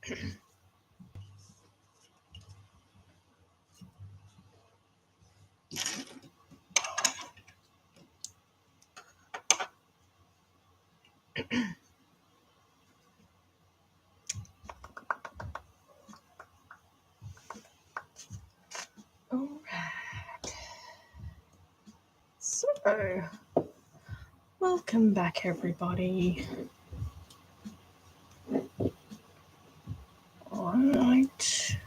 All right. So, welcome back, everybody. All right.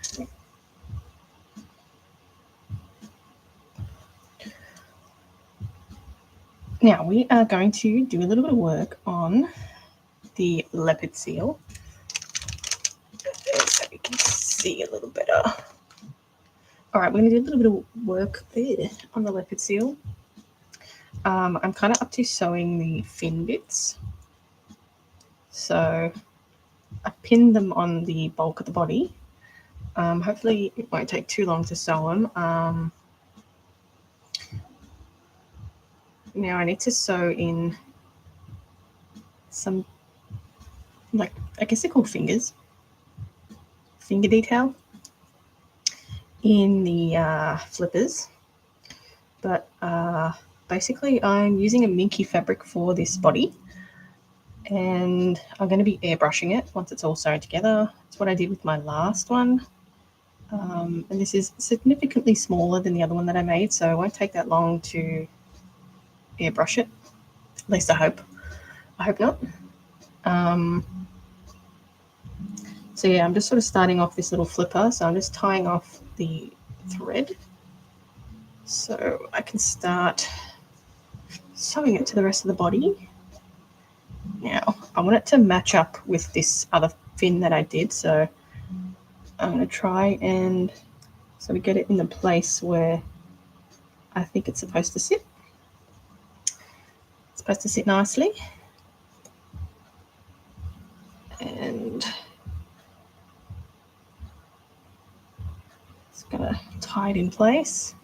Now, we are going to do a little bit of work on the leopard seal. So we can see a little better. All right, we're going to do a little bit of work on the leopard seal. I'm kind of up to sewing the fin bits. So I pinned them on the bulk of the body. Hopefully it won't take too long to sew them. Now I need to sew in some, like, I guess they're called fingers. Finger detail in the flippers. But basically I'm using a minky fabric for this body. And I'm going to be airbrushing it once it's all sewn together. That's what I did with my last one. And this is significantly smaller than the other one that I made, so it won't take that long to airbrush it. At least I hope. I hope not. So yeah, I'm just sort of starting off this little flipper. So I'm just tying off the thread so I can start sewing it to the rest of the body. Now, I want it to match up with this other fin that I did, so I'm going to try and sort of get it in the place where I think it's supposed to sit. It's supposed to sit nicely. And it's going to tie it in place.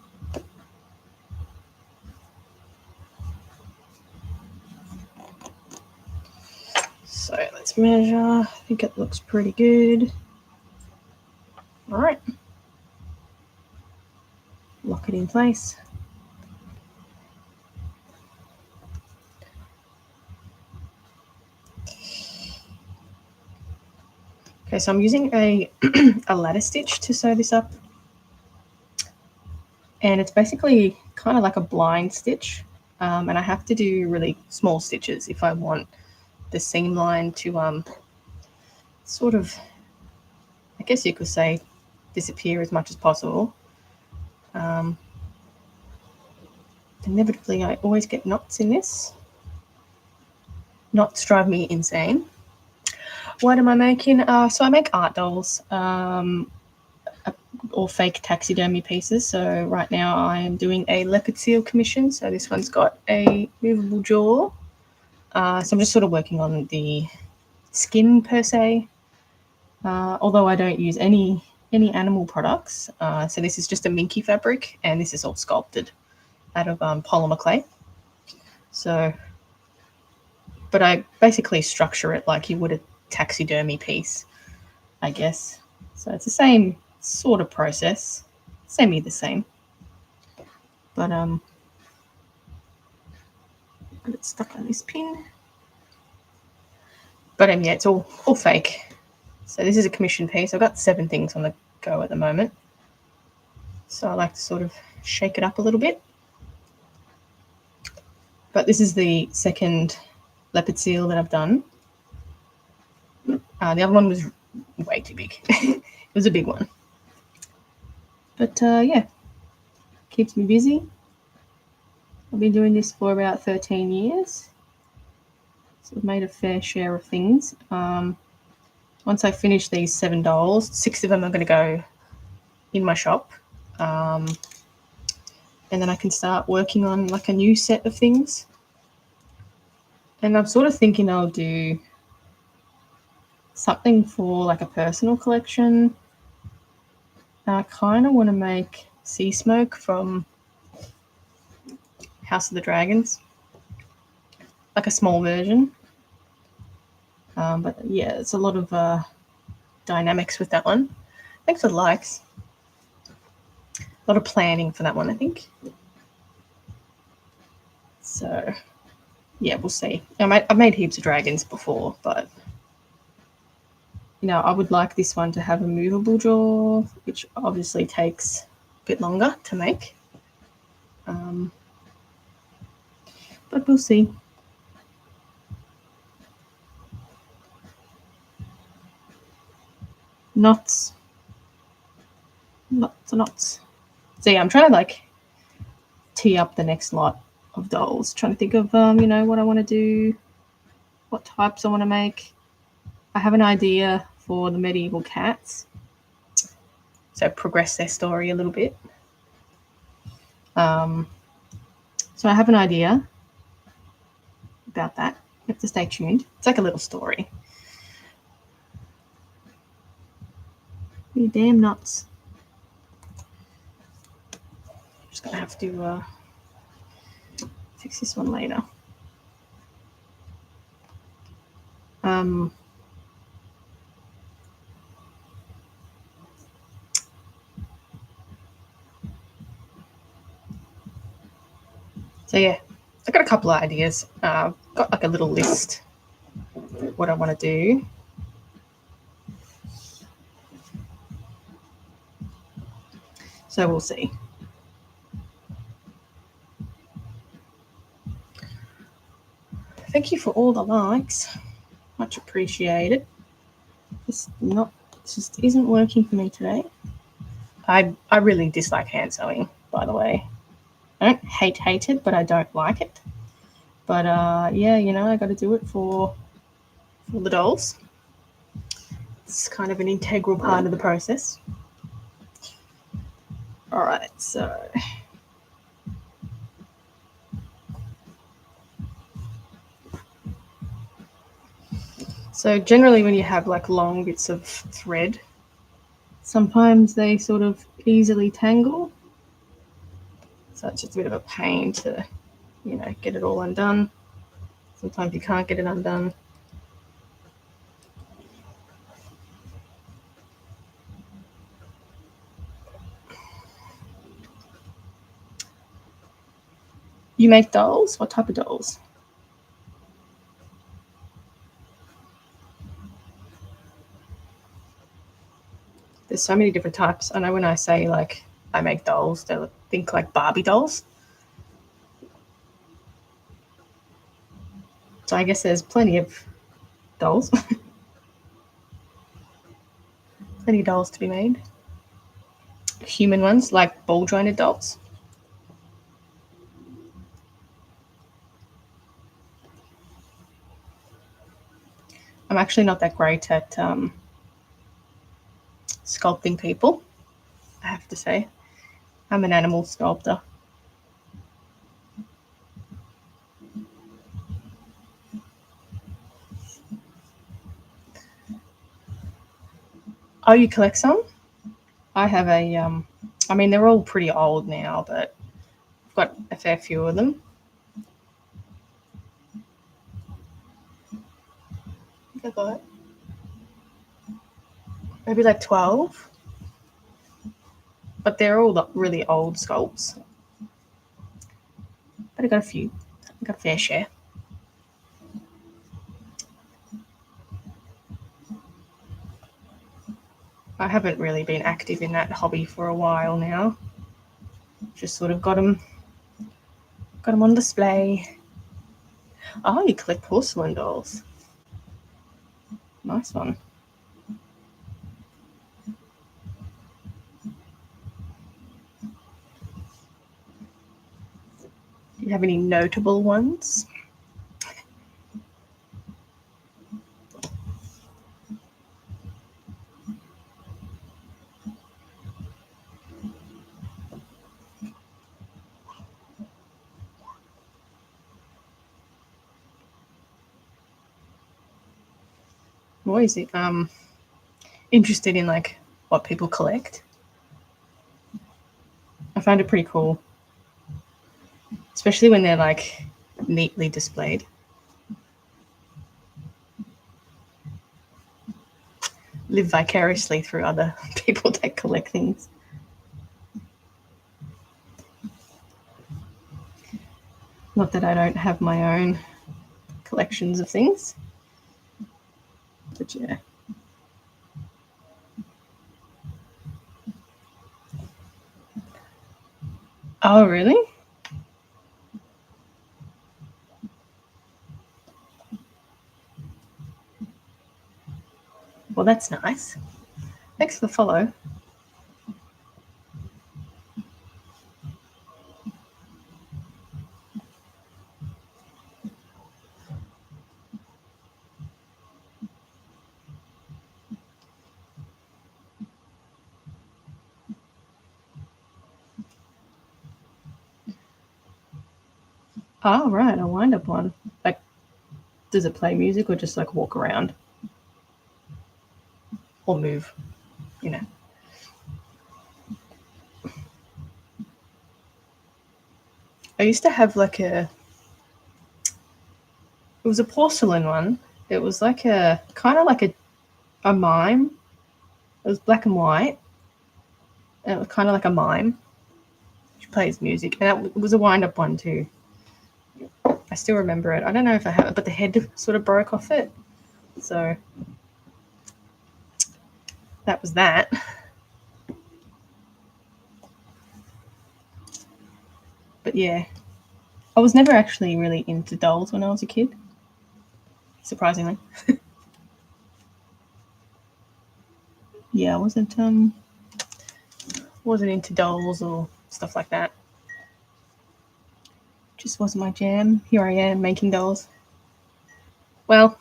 So let's measure. I think it looks pretty good. All right. Lock it in place. Okay, so I'm using a ladder stitch to sew this up. And it's basically kind of like a blind stitch. And I have to do really small stitches if I want the seam line to sort of, I guess you could say, disappear as much as possible. Inevitably, I always get knots in this. Knots drive me insane. What am I making? So I make art dolls or fake taxidermy pieces. So right now I am doing a leopard seal commission. So this one's got a movable jaw. So I'm just sort of working on the skin per se. Although I don't use any animal products. So this is just a minky fabric, and this is all sculpted out of polymer clay. So, but I basically structure it like you would a taxidermy piece, I guess. So it's the same sort of process, semi the same. But get it stuck on this pin. But yeah, it's all fake. So this is a commission piece. I've got 7 things on the go at the moment. So I like to sort of shake it up a little bit. But this is the second leopard seal that I've done. The other one was way too big. It was a big one. But yeah, keeps me busy. I've been doing this for about 13 years. So I've made a fair share of things. Once I finish these 7 dolls, 6 of them are going to go in my shop. And then I can start working on like a new set of things. And I'm sort of thinking I'll do something for like a personal collection. I kind of want to make Sea Smoke from House of the Dragons, like a small version. But yeah, it's a lot of dynamics with that one. Thanks for the likes. A lot of planning for that one, I think. So, yeah, we'll see. I've made heaps of dragons before, but, I would like this one to have a movable jaw, which obviously takes a bit longer to make. But we'll see. Knots. Lots of knots. So yeah, I'm trying to tee up the next lot of dolls. Trying to think of what I want to do, what types I want to make. I have an idea for the medieval cats. So progress their story a little bit. So I have an idea about that. You have to stay tuned. It's like a little story. You damn nuts. Just gonna have to fix this one later. So yeah, I've got a couple of ideas. I've got a little list of what I want to do. So we'll see. Thank you for all the likes. Much appreciated. This just isn't working for me today. I really dislike hand sewing, by the way. I don't hate it, but I don't like it. But yeah, I got to do it for the dolls. It's kind of an integral part of the process. All right, So generally when you have long bits of thread, sometimes they sort of easily tangle. So it's just a bit of a pain to, get it all undone. Sometimes you can't get it undone. You make dolls? What type of dolls? There's so many different types. I know when I say I make dolls, they'll think Barbie dolls. So I guess there's plenty of dolls. Plenty of dolls to be made. Human ones, like ball jointed dolls. I'm actually not that great at sculpting people, I have to say. I'm an animal sculptor. Oh, you collect some? I have I mean, they're all pretty old now, but I've got a fair few of them. I think I got maybe 12. But they're all really old sculpts. But I got a few. I got a fair share. I haven't really been active in that hobby for a while now. Just sort of got them on display. Oh, you collect porcelain dolls. Nice one. Do you have any notable ones? I'm always interested in what people collect. I find it pretty cool, especially when they're neatly displayed. live vicariously through other people that collect things. Not that I don't have my own collections of things, but yeah. Oh, really? Well, that's nice. Thanks for the follow. Oh, right, a wind-up one. Like, does it play music or just like walk around? Or move, you know? I used to have like it was a porcelain one. It was like a, kind of like a mime. It was black and white. And it was kind of like a mime. She plays music. And it was a wind-up one too. I still remember it. I don't know if I have it, but the head sort of broke off it. So that was that. But yeah, I was never actually really into dolls when I was a kid, surprisingly. Yeah, I wasn't into dolls or stuff like that. Just wasn't my jam. Here I am making dolls. Well,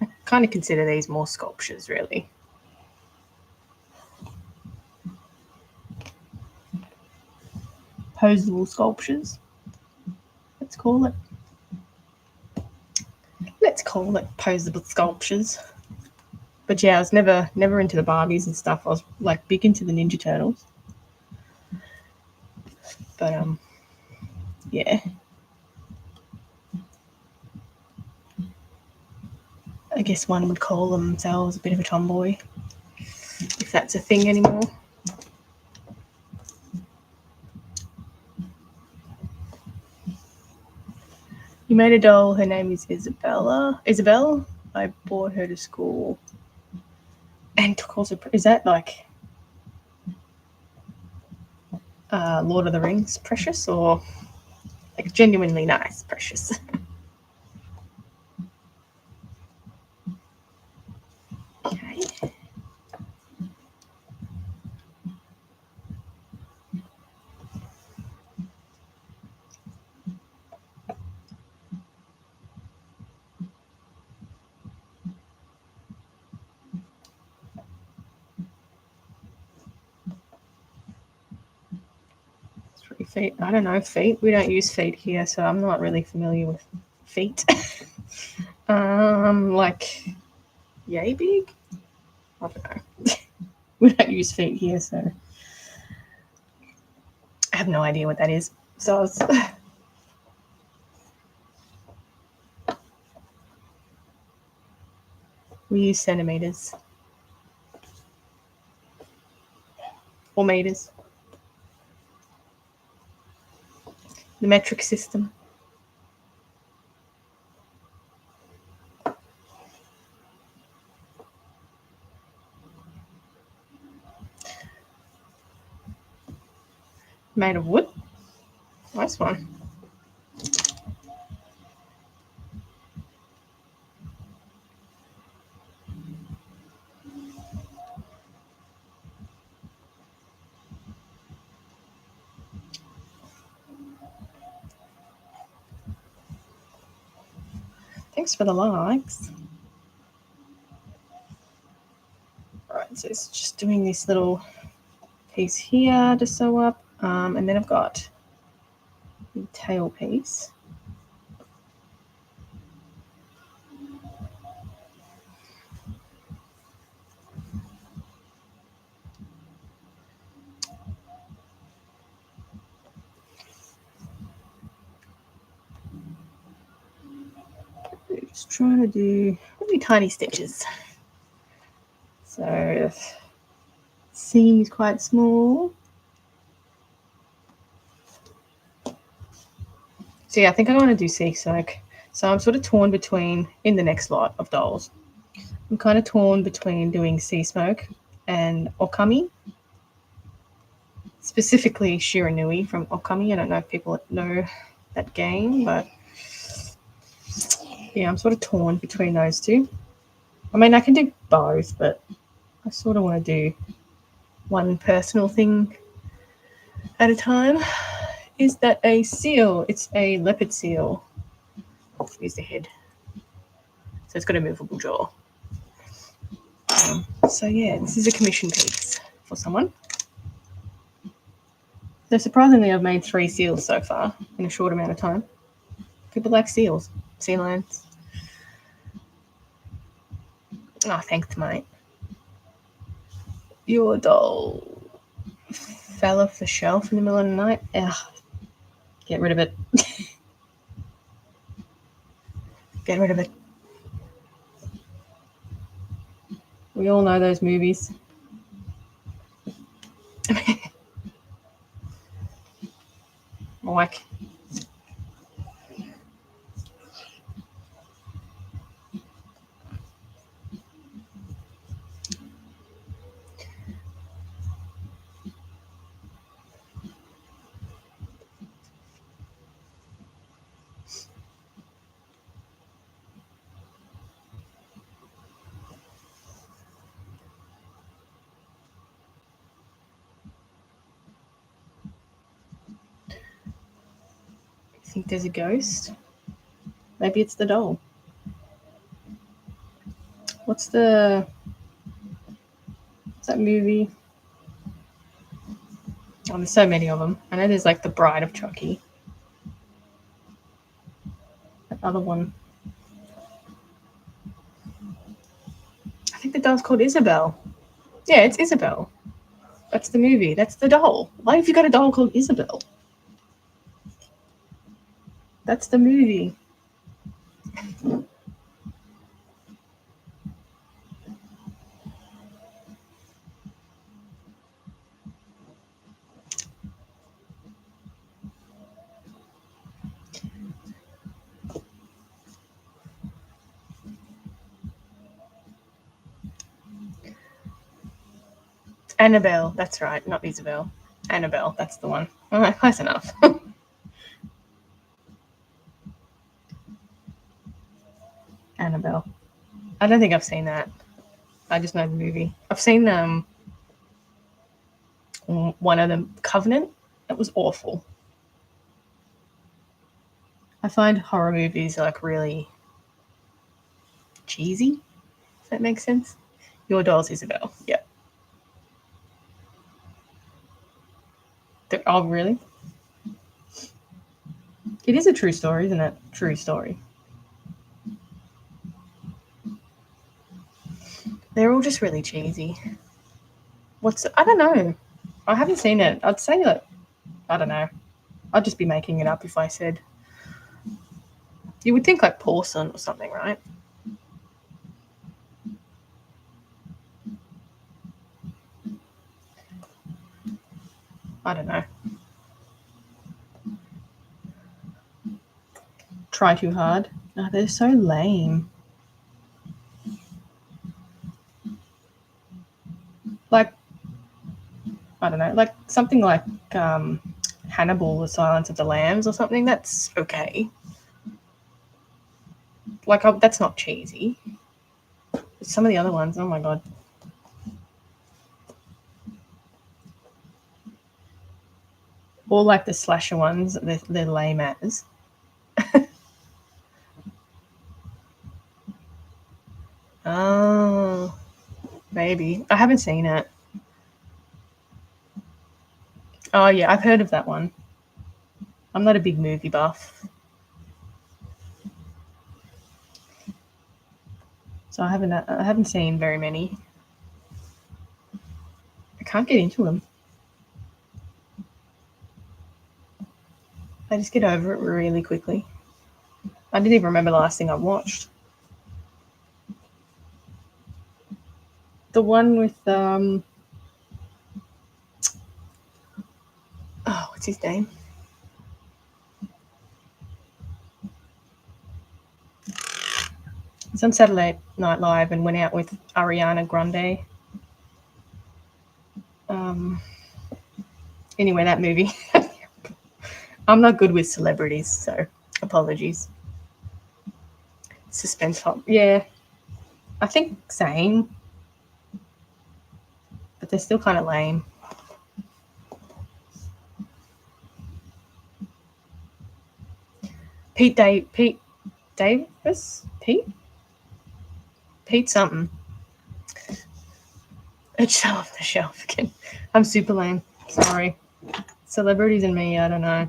I kind of consider these more sculptures, really. Posable sculptures. Let's call it. Let's call it posable sculptures. But yeah, I was never into the Barbies and stuff. I was like big into the Ninja Turtles. But yeah. I guess one would call themselves a bit of a tomboy, if that's a thing anymore. You made a doll. Her name is Isabella. Isabel. I brought her to school and took also. Is that like Lord of the Rings Precious, or like genuinely nice Precious? Okay. Feet. I don't know feet. We don't use feet here, so I'm not really familiar with feet. Like yay big. I don't know. We don't use feet here, so I have no idea what that is. So I was. We use centimeters or meters. The metric system. Made of wood. Nice one. Thanks for the likes. Alright, so it's just doing this little piece here to sew up, and then I've got the tail piece. Just trying to do really tiny stitches. So seems quite small. So yeah, I think I want to do sea smoke. So I'm sort of torn between, in the next lot of dolls, I'm kind of torn between doing sea smoke and okami. Specifically Shiranui from Okami. I don't know if people know that game, but yeah, I'm sort of torn between those two. I mean, I can do both, but I sort of want to do one personal thing at a time. Is that a seal? It's a leopard seal. Here's the head. So it's got a movable jaw. So yeah, this is a commission piece for someone. So surprisingly, I've made 3 seals so far in a short amount of time. People like seals, sea lions. Oh, thanks, mate. Your doll fell off the shelf in the middle of the night. Ugh. Get rid of it. Get rid of it. We all know those movies. Like, I think there's a ghost. Maybe it's the doll. What's that movie? Oh, there's so many of them. I know there's like The Bride of Chucky. That other one. I think the doll's called Isabel. Yeah, it's Isabel. That's the movie. That's the doll. Why have you got a doll called Isabel? That's the movie. Annabelle. That's right. Not Isabel. Annabelle. That's the one. All right, close enough. Annabelle. I don't think I've seen that. I just know the movie. I've seen one of them, Covenant. It was awful. I find horror movies like really cheesy. If that makes sense. Your doll's Isabel. Yeah. Oh, really? It is a true story, isn't it? True story. They're all just really cheesy. I don't know. I haven't seen it. I'd say that, I don't know. I'd just be making it up if I said. You would think like porcelain or something, right? I don't know. Try too hard. Oh, they're so lame. Like, I don't know, like something like Hannibal, The Silence of the Lambs or something. That's okay. Like, that's not cheesy. But some of the other ones, oh my god. Or like the slasher ones, they're lame as. Oh, maybe. I haven't seen it. Oh, yeah, I've heard of that one. I'm not a big movie buff. So I haven't seen very many. I can't get into them. I just get over it really quickly. I didn't even remember the last thing I watched. The one with what's his name? He's on Saturday Night Live and went out with Ariana Grande. Anyway, that movie. I'm not good with celebrities, so apologies. Suspense hop. Yeah. I think same. But they're still kind of lame. Pete Davis? Pete something. It's off the shelf again. I'm super lame. Sorry. Celebrities and me, I don't know.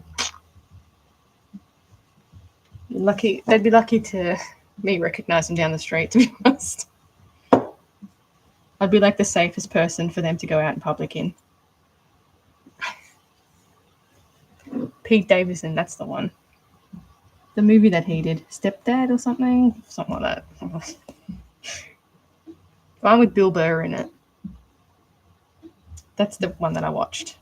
Lucky, they'd be lucky to me recognize them down the street, to be honest. I'd be like the safest person for them to go out in public in. Pete Davidson, that's the one. The movie that he did, Stepdad or something like that. One with Bill Burr in it. That's the one that I watched.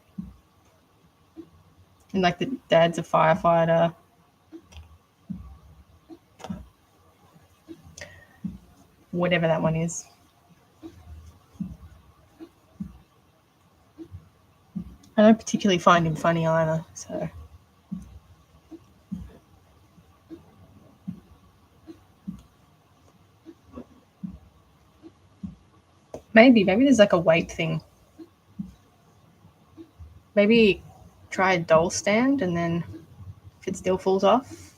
And like the dad's a firefighter. Whatever that one is. I don't particularly find him funny either, so. Maybe there's like a weight thing. Maybe try a doll stand and then if it still falls off,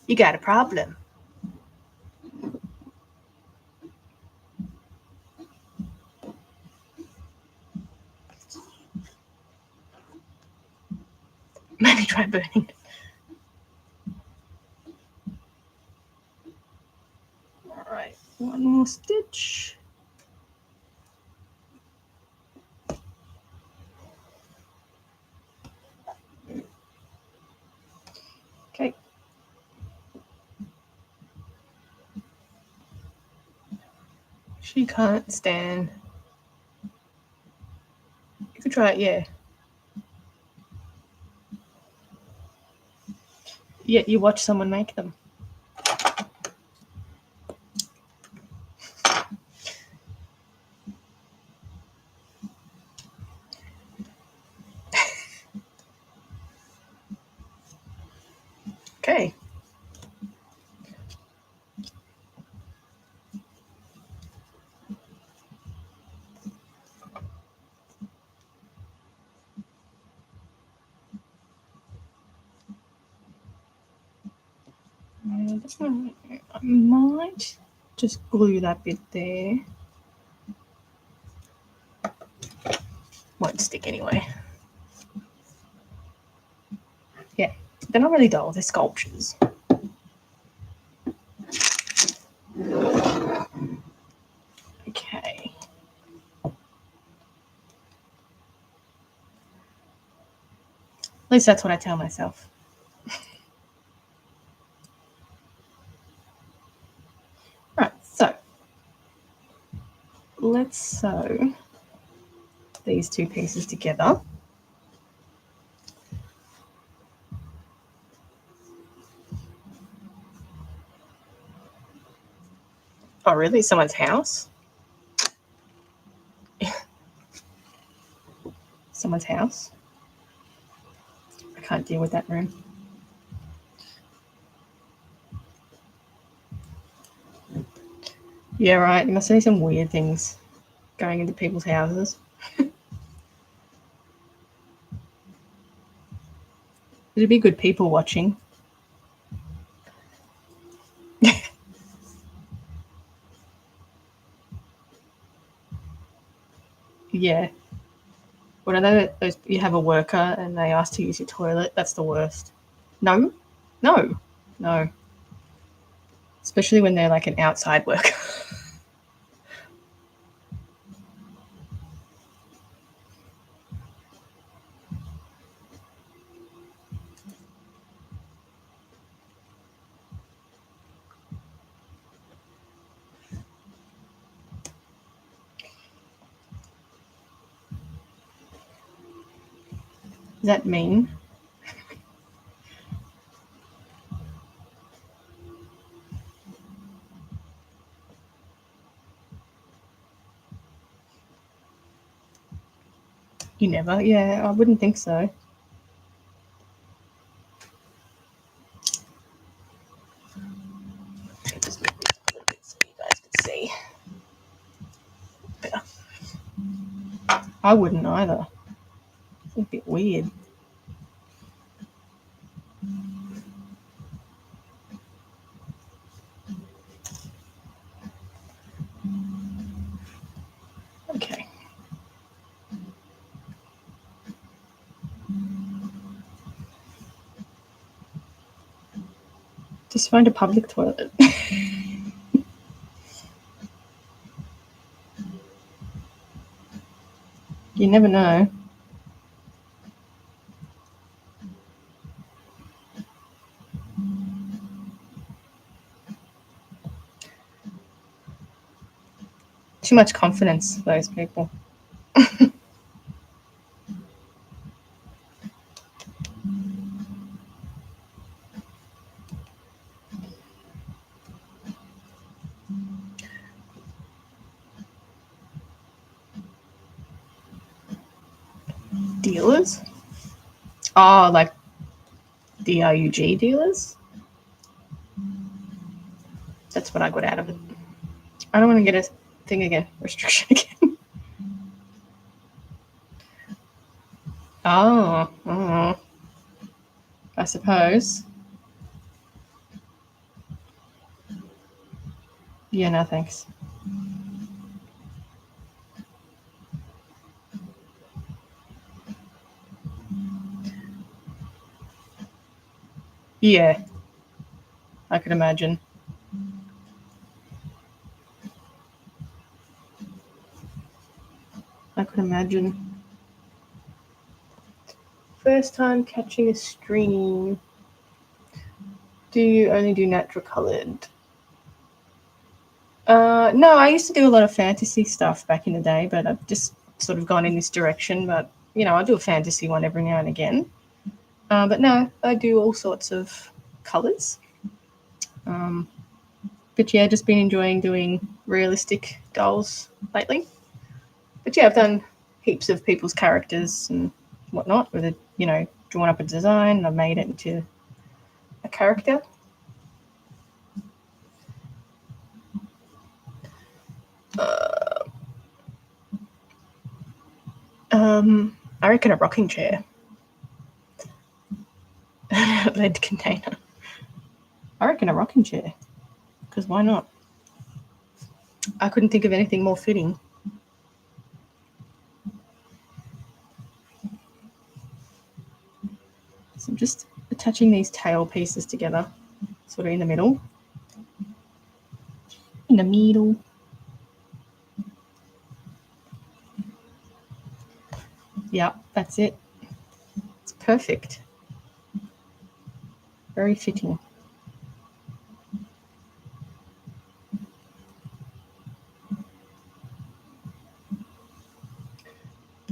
you got a problem. Maybe try burning it. All right, one more stitch. Okay. She can't stand. You could try it, yeah. Yeah, you watch someone make them. Okay. I might just glue that bit there. Won't stick anyway. Yeah, they're not really dolls, they're sculptures. Okay. At least that's what I tell myself. Right, so let's sew these two pieces together. Oh, really? Someone's house? Someone's house? I can't deal with that room. Yeah, right. You must see some weird things going into people's houses. It'd be good people watching. Yeah. When I know that you have a worker and they ask to use your toilet, that's the worst. No. Especially when they're like an outside worker. Does that mean? You never? Yeah, I wouldn't think so. Just move this a little bit so you guys can see. Better. I wouldn't either. It's a bit weird. Okay. Just find a public toilet. You never know. Too much confidence, those people. Dealers? Oh, like DRUG dealers? That's what I got out of it. I don't want to get a thing again, restriction again. Oh, I suppose. Yeah, no thanks. Yeah, I could imagine. I could imagine. First time catching a stream. Do you only do natural coloured? No, I used to do a lot of fantasy stuff back in the day, but I've just sort of gone in this direction. But, I do a fantasy one every now and again. But no, I do all sorts of colours. But yeah, just been enjoying doing realistic dolls lately. But yeah, I've done heaps of people's characters and whatnot with a, drawn up a design and I've made it into a character. I reckon a rocking chair. Lead container. I reckon a rocking chair. Because why not? I couldn't think of anything more fitting. So I'm just attaching these tail pieces together, sort of in the middle. In the middle. Yeah, that's it. It's perfect. Very fitting.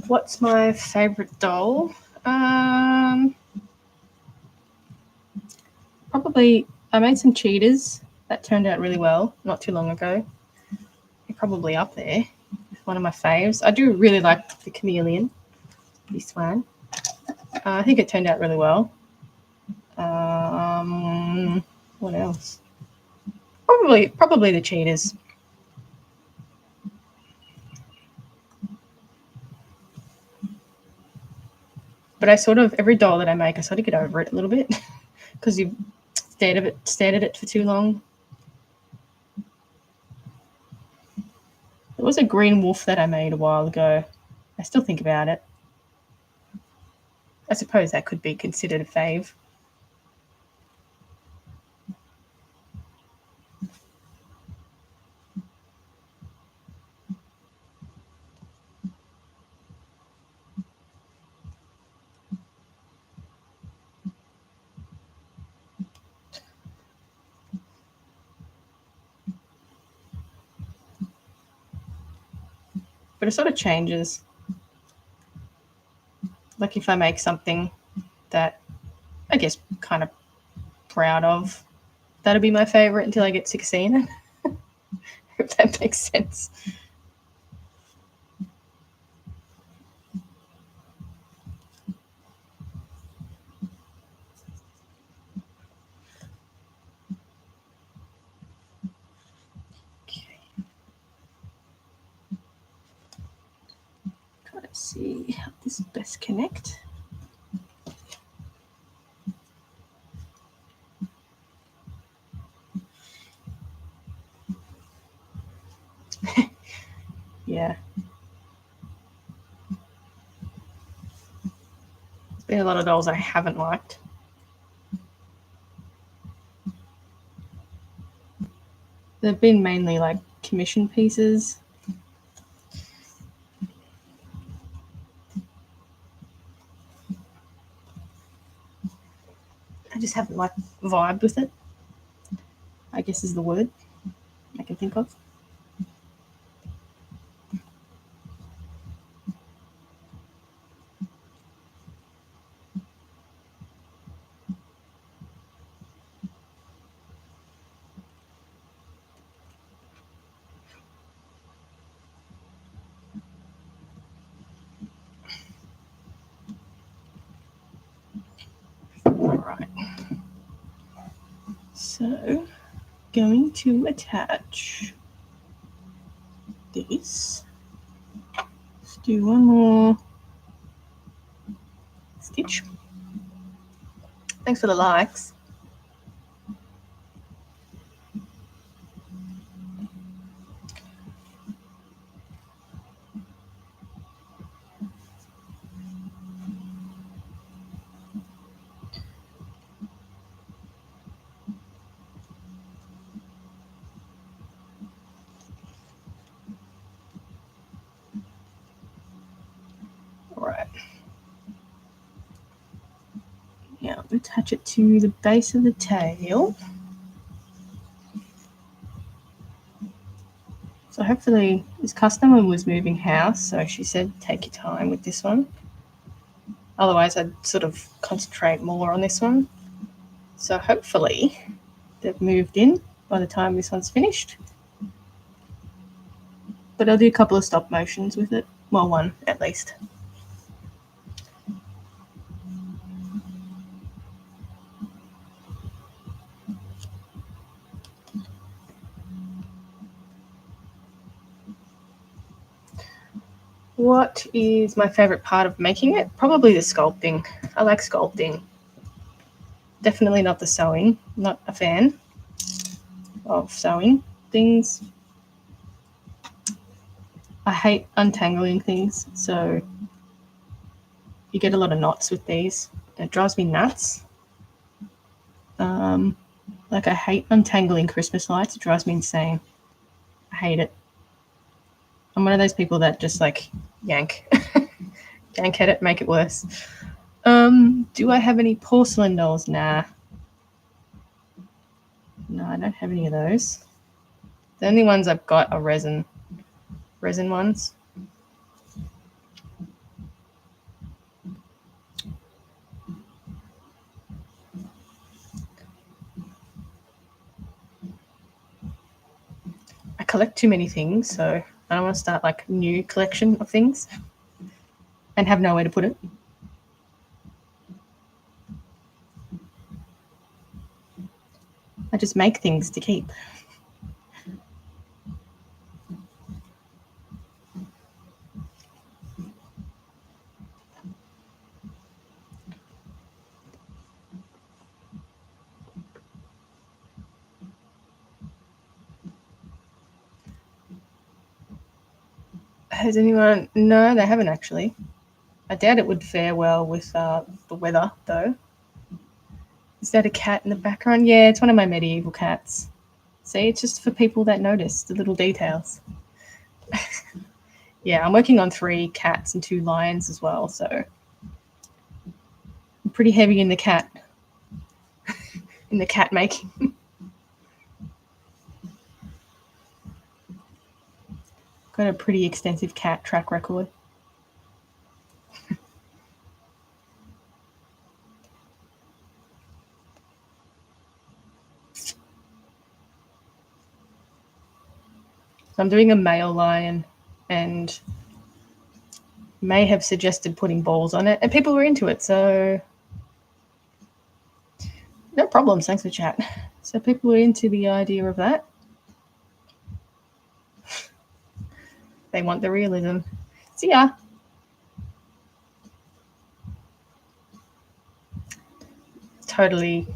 What's my favourite doll? Probably, I made some cheetahs. That turned out really well not too long ago. They're probably up there. One of my faves. I do really like the chameleon, this one. I think it turned out really well. What else? Probably the cheetahs. But I sort of, every doll that I make, I sort of get over it a little bit because you've stared at it for too long. There was a green wolf that I made a while ago. I still think about it. I suppose that could be considered a fave. But it sort of changes. Like if I make something that I guess kind of proud of, that'll be my favorite until I get 16. If that makes sense. Try to see how this best connect. Yeah. There's been a lot of dolls I haven't liked. They've been mainly like commission pieces. I just haven't like vibed with it, I guess is the word I can think of. Alright. So, going to attach this. Let's do one more stitch. Thanks for the likes. Alright. Now attach it to the base of the tail. So hopefully this customer was moving house, so she said take your time with this one. Otherwise I'd sort of concentrate more on this one. So hopefully they've moved in by the time this one's finished. But I'll do a couple of stop motions with it. Well, one at least. What is my favourite part of making it? Probably the sculpting. I like sculpting. Definitely not the sewing. Not a fan of sewing things. I hate untangling things, so you get a lot of knots with these. It drives me nuts. Like I hate untangling Christmas lights. It drives me insane. I hate it. I'm one of those people that just like yank. Yank at it, make it worse. Do I have any porcelain dolls? Nah. No, I don't have any of those. The only ones I've got are resin ones. I collect too many things, so I don't want to start like a new collection of things and have nowhere to put it. I just make things to keep. Has anyone? No, they haven't actually. I doubt it would fare well with the weather, though. Is that a cat in the background? Yeah, it's one of my medieval cats. See, it's just for people that notice the little details. Yeah, I'm working on 3 cats and 2 lions as well, so I'm pretty heavy in the cat making. Got a pretty extensive cat track record. So I'm doing a male lion, and may have suggested putting balls on it, and people were into it, so no problems. Thanks for chat. So people were into the idea of that. They want the realism. So yeah. Totally,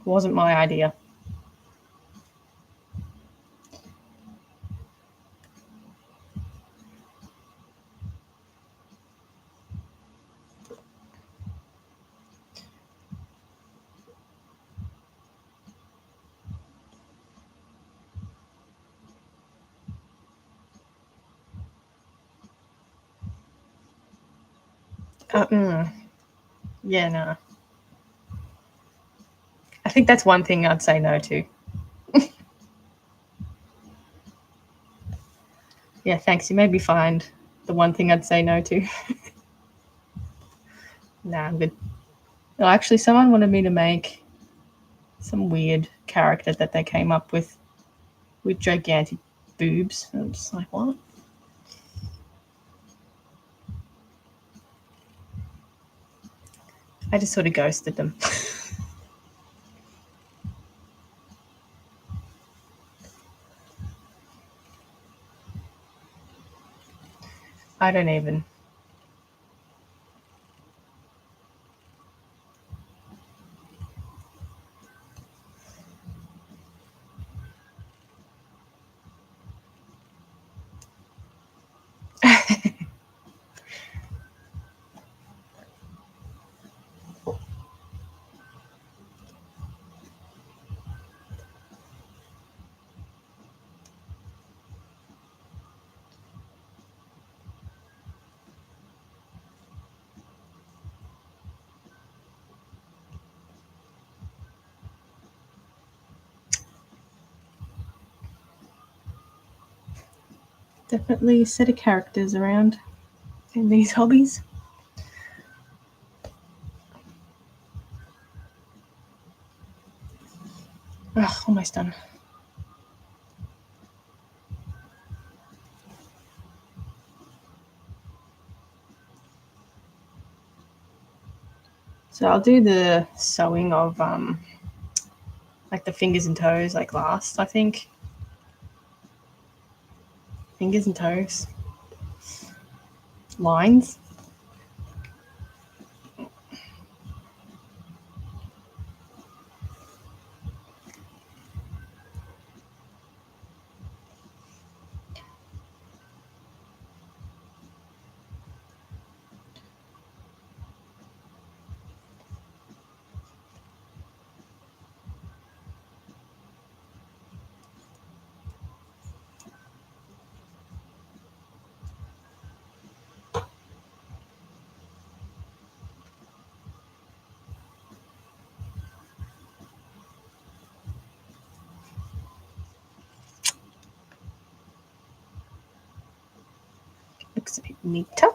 wasn't my idea. Yeah, no. I think that's one thing I'd say no to. Yeah, thanks. You made me find the one thing I'd say no to. Nah, I'm good. No, actually, someone wanted me to make some weird character that they came up with gigantic boobs. I'm just like, what? I just sort of ghosted them. I don't even. Definitely a set of characters around in these hobbies. Oh, almost done. So I'll do the sewing of like the fingers and toes like last, I think. Fingers and toes. Lines. Looks a bit neater.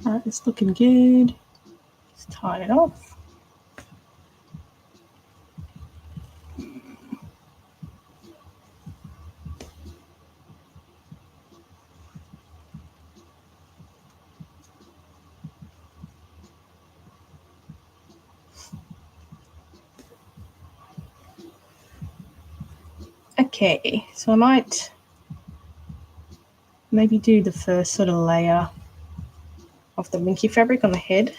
Alright, it's looking good. Let's tie it off. Okay, so I might maybe do the first sort of layer of the minky fabric on the head.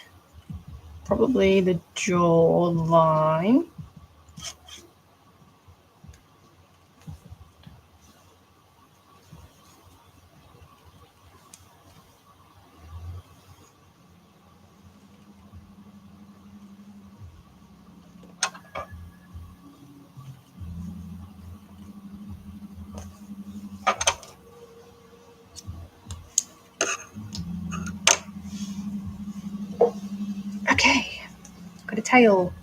Probably the jaw line. tail.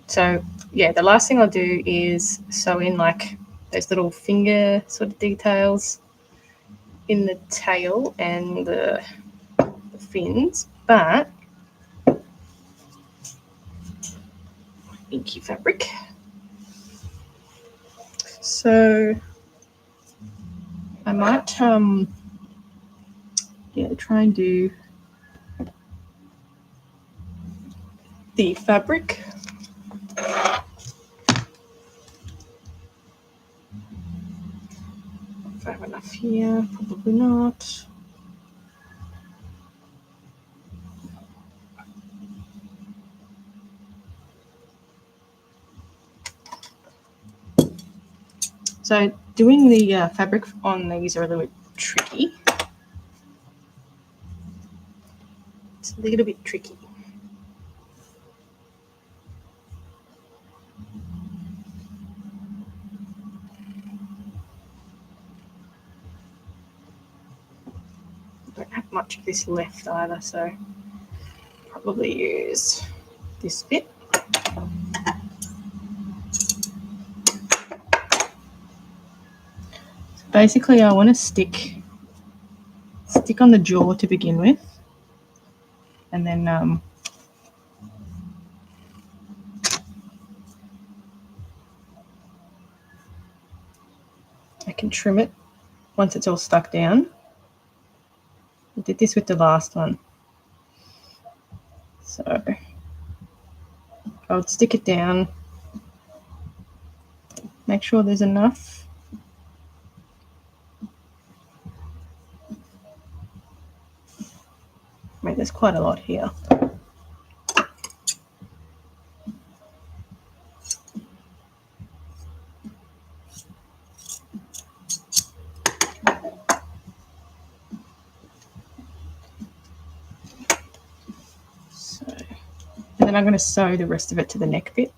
So yeah, the last thing I'll do is sew in like those little finger sort of details in the tail and the fins, but inky fabric. So I might try and do the fabric. If I have enough here, probably not. So doing the fabric on these are a little bit tricky. It's a little bit tricky. I don't have much of this left either, so probably use this bit. So basically I want to stick on the jaw to begin with, and then I can trim it once it's all stuck down. I did this with the last one. So I would stick it down, make sure there's enough. I mean, there's quite a lot here. So, and then I'm going to sew the rest of it to the neck bit.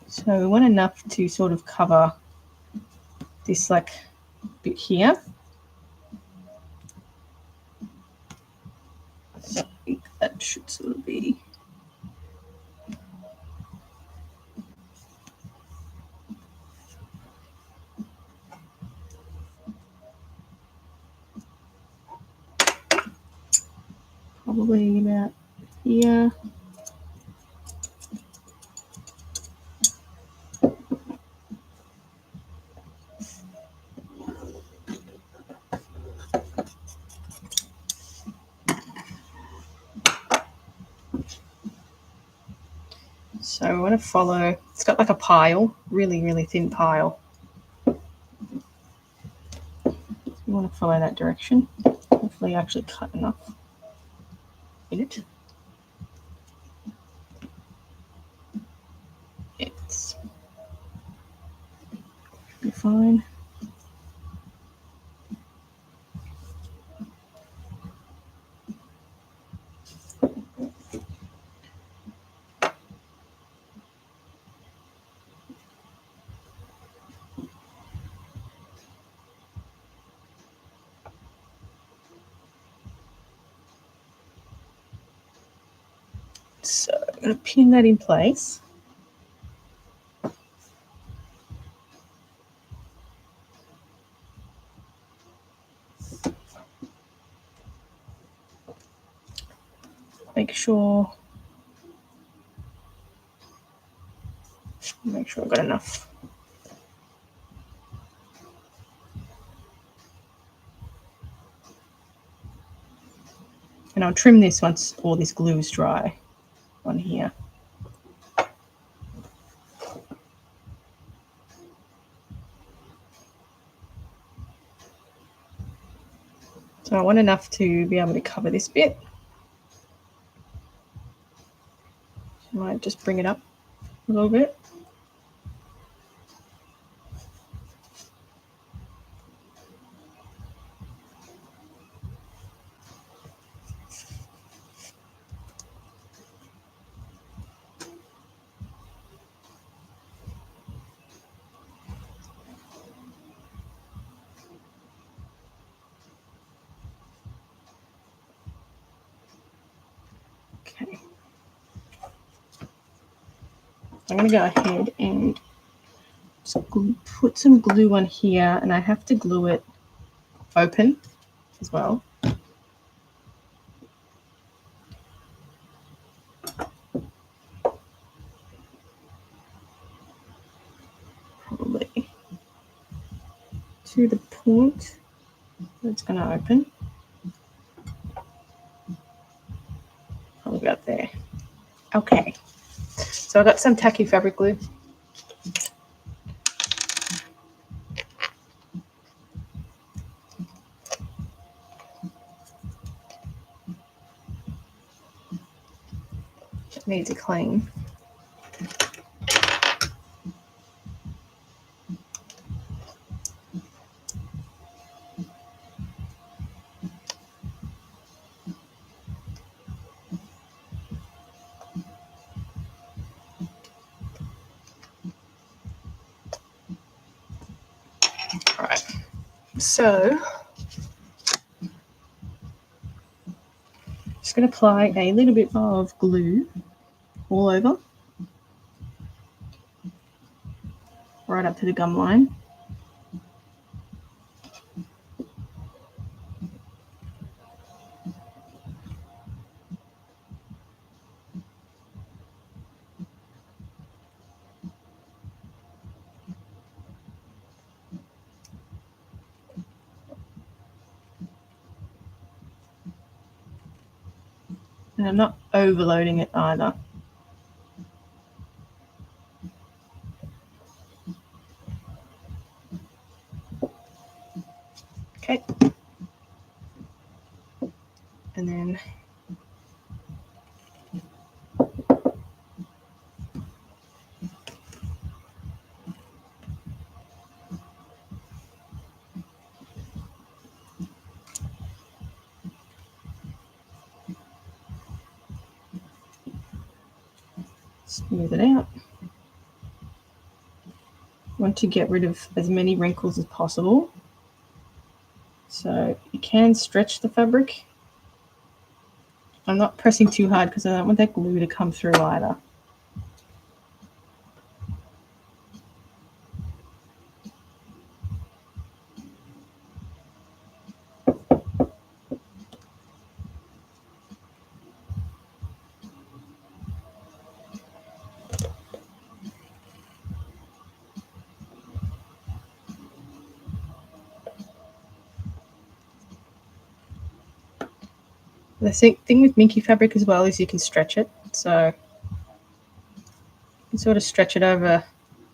So we want enough to sort of cover this like bit here. So I think that should sort of be probably about here. So we want to follow, it's got like a pile, really, really thin pile. So we want to follow that direction. Hopefully I actually cut enough in it. It's be fine. So I'm going to pin that in place. Make sure I've got enough. And I'll trim this once all this glue is dry on here. So I want enough to be able to cover this bit. So I might just bring it up a little bit. I'm going to go ahead and just put some glue on here, and I have to glue it open as well. Probably to the point that it's going to open. Probably about there. Okay, so I got some tacky fabric glue. It needs a clean. All right, so just going to apply a little bit of glue all over, right up to the gum line. And I'm not overloading it either. Okay. And then smooth it out. Want to get rid of as many wrinkles as possible. So you can stretch the fabric. I'm not pressing too hard because I don't want that glue to come through either. The thing with minky fabric as well is you can stretch it. So you can sort of stretch it over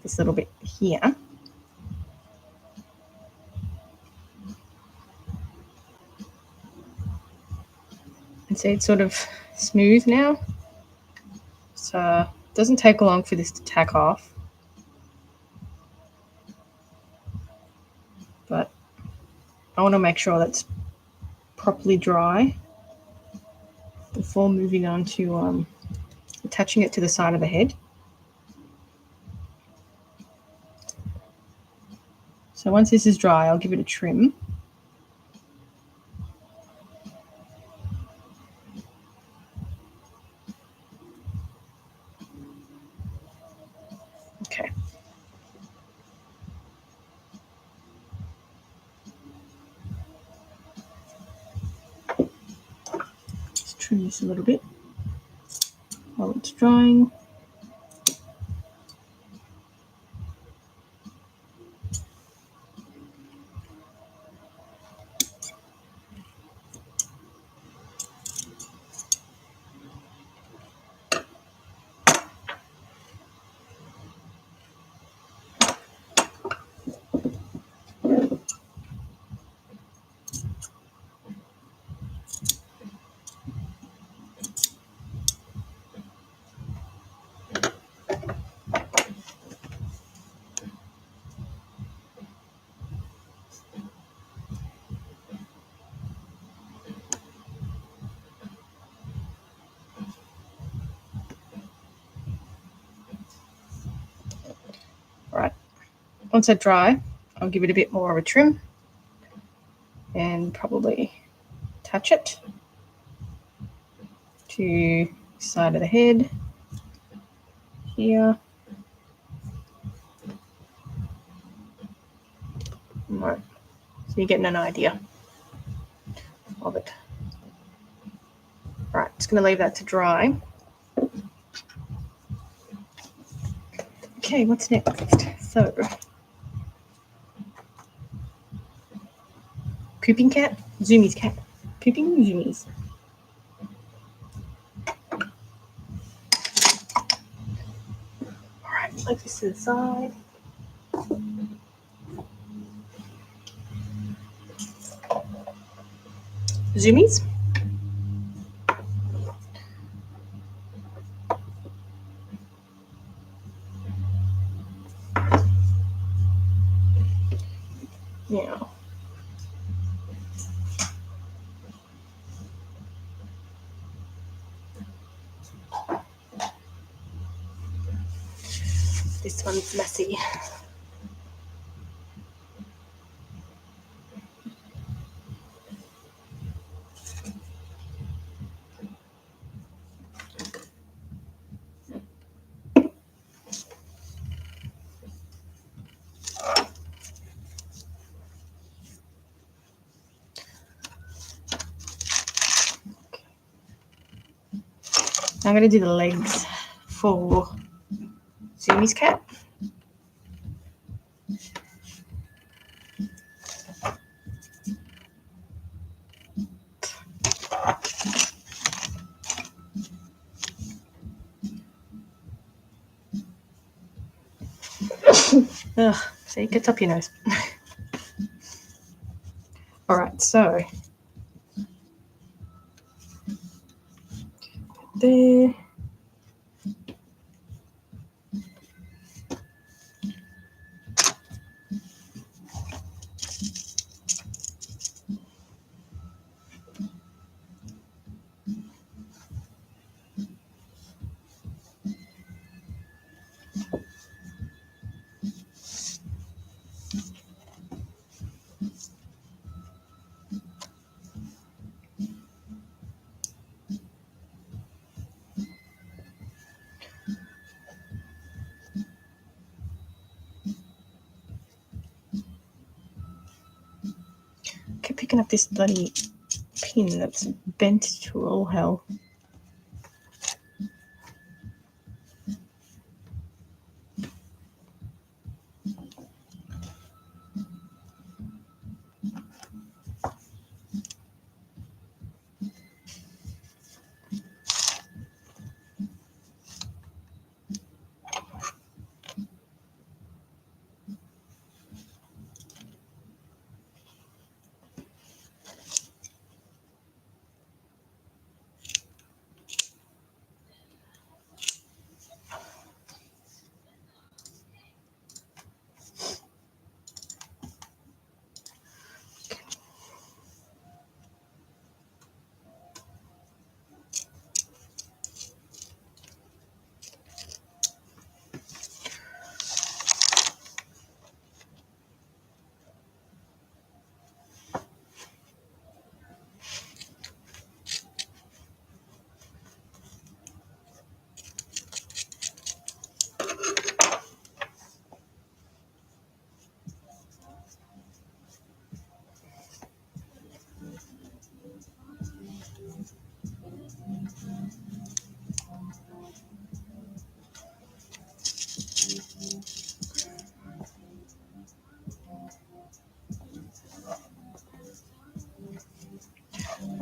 this little bit here. And see, it's sort of smooth now. So it doesn't take long for this to tack off. But I want to make sure that's properly dry before moving on to attaching it to the side of the head. So once this is dry, I'll give it a trim. Okay. Just trim this a little bit while it's drying. Right. Once they're dry, I'll give it a bit more of a trim and probably attach it to the side of the head here. Right. So you're getting an idea of it. Right, just going to leave that to dry. Okay, what's next? So, pooping cat, Zoomies cat, pooping Zoomies. All right, like this to the side. Zoomies. Yeah. This one's messy. I'm going to do the legs for Zoomies cat. Ugh, see, it gets up your nose. All right, so there. Keep picking up this bloody pin that's bent to all hell.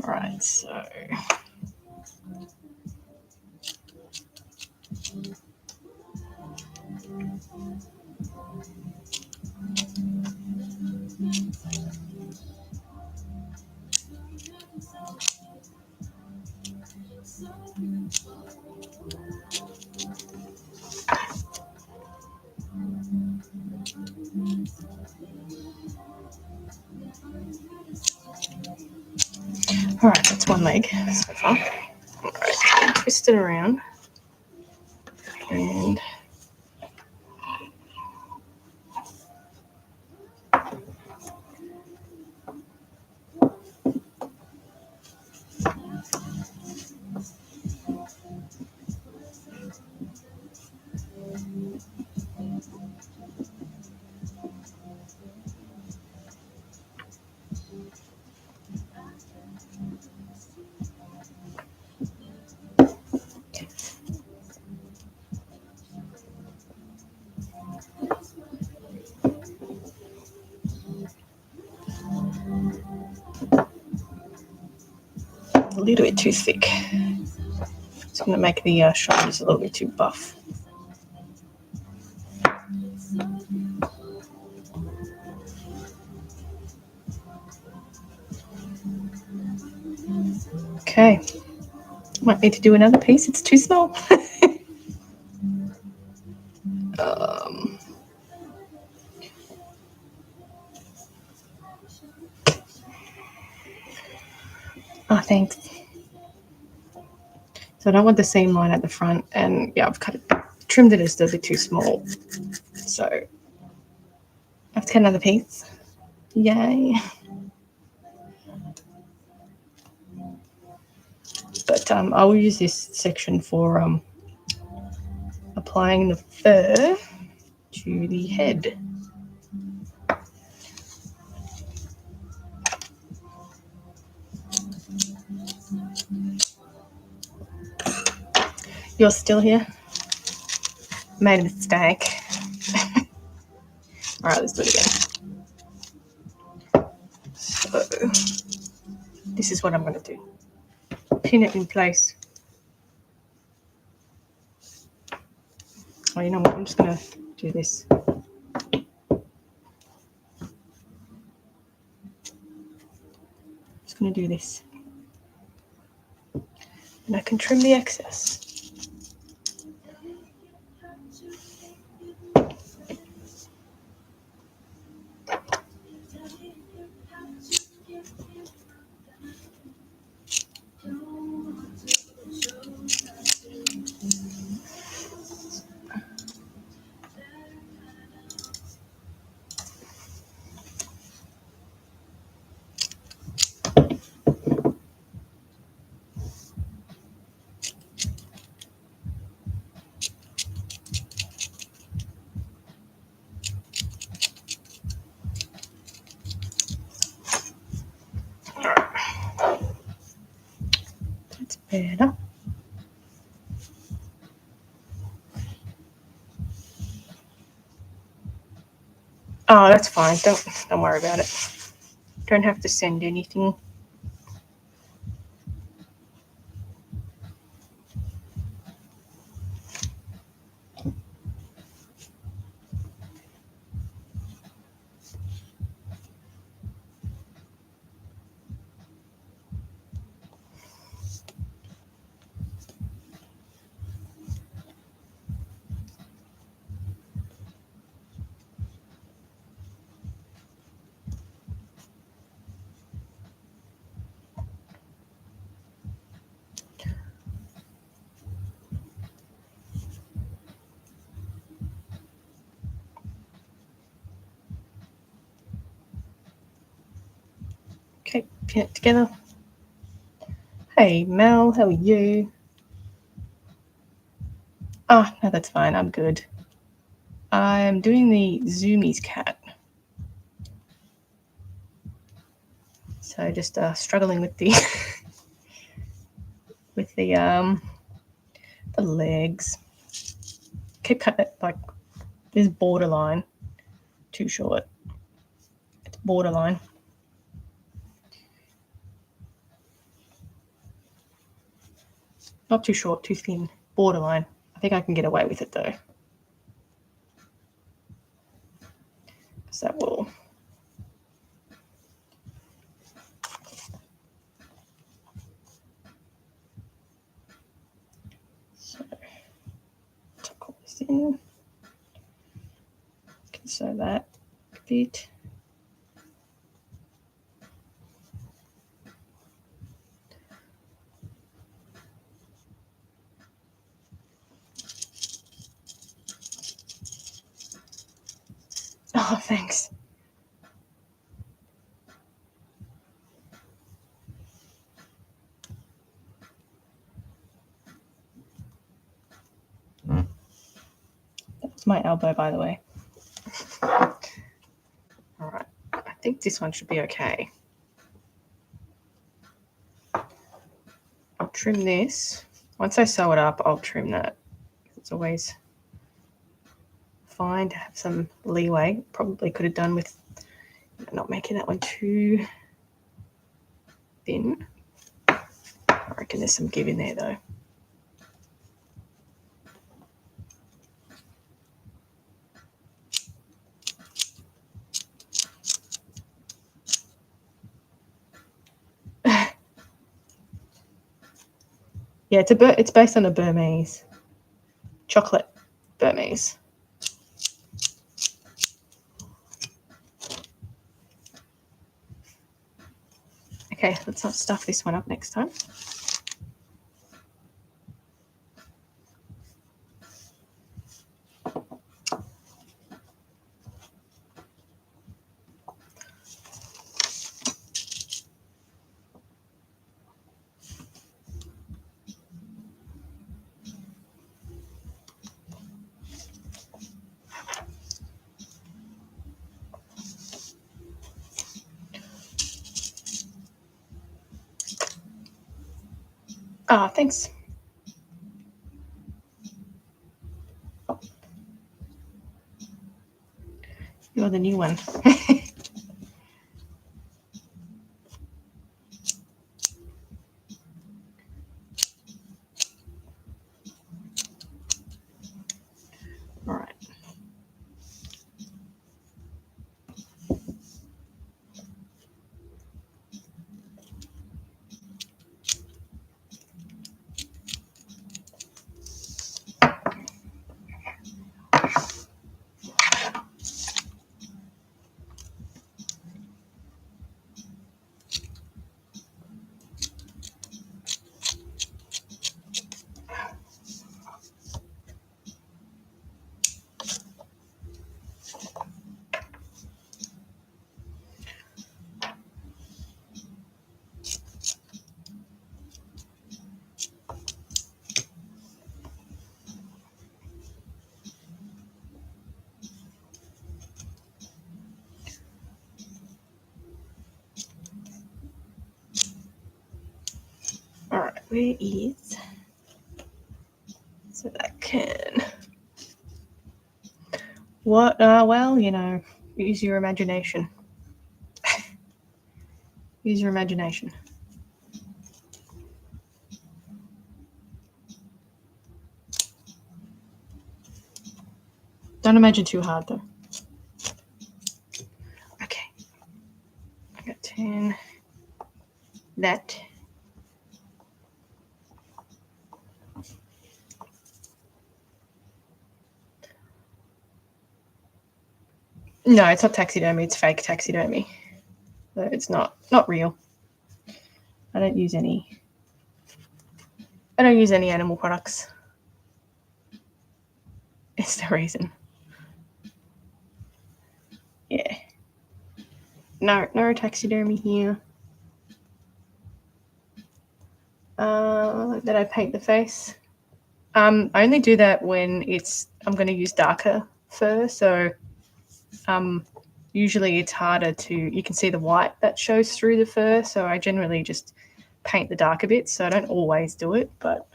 All right, so all right, that's one leg so far. All right, twist it around and little bit too thick. It's going to make the shoulders a little bit too buff. Okay, might need to do another piece. It's too small. Oh, thanks. So I don't want the seam line at the front, and yeah, I've trimmed it just a bit too small. So I have to cut another piece. Yay. But I will use this section for applying the fur to the head. You're still here? Made a mistake. All right, let's do it again. So this is what I'm going to do. Pin it in place. Oh, you know what? I'm just going to do this. Just going to do this. And I can trim the excess. Better. Oh, that's fine. Don't worry about it. Don't have to send anything. Okay, pin it together. Hey, Mel, how are you? Oh, no, that's fine. I'm good. I'm doing the Zoomies cat. So just struggling with the with the legs. Keep cutting it like this borderline too short. It's borderline. Not too short, too thin. Borderline. I think I can get away with it though. So that will. So tuck all this in. Can sew that a bit. Oh, thanks. That's my elbow, by the way. All right. I think this one should be okay. I'll trim this. Once I sew it up, I'll trim that. It's always fine to have some leeway. Probably could have done with not making that one too thin. reckon there's some give in there though. Yeah, it's based on a Burmese chocolate Burmese. Okay, let's not stuff this one up next time. Ah, thanks. You're the new one. All right. All right, where is so that can what? Well, you know, use your imagination. Use your imagination. Don't imagine too hard though. Okay, I got 10. That. No, it's not taxidermy. It's fake taxidermy. So it's not real. I don't use any animal products. It's the reason. Yeah. No taxidermy here. That I paint the face. I only do that when I'm going to use darker fur, so usually it's harder you can see the white that shows through the fur, so I generally just paint the darker bits, so I don't always do it, but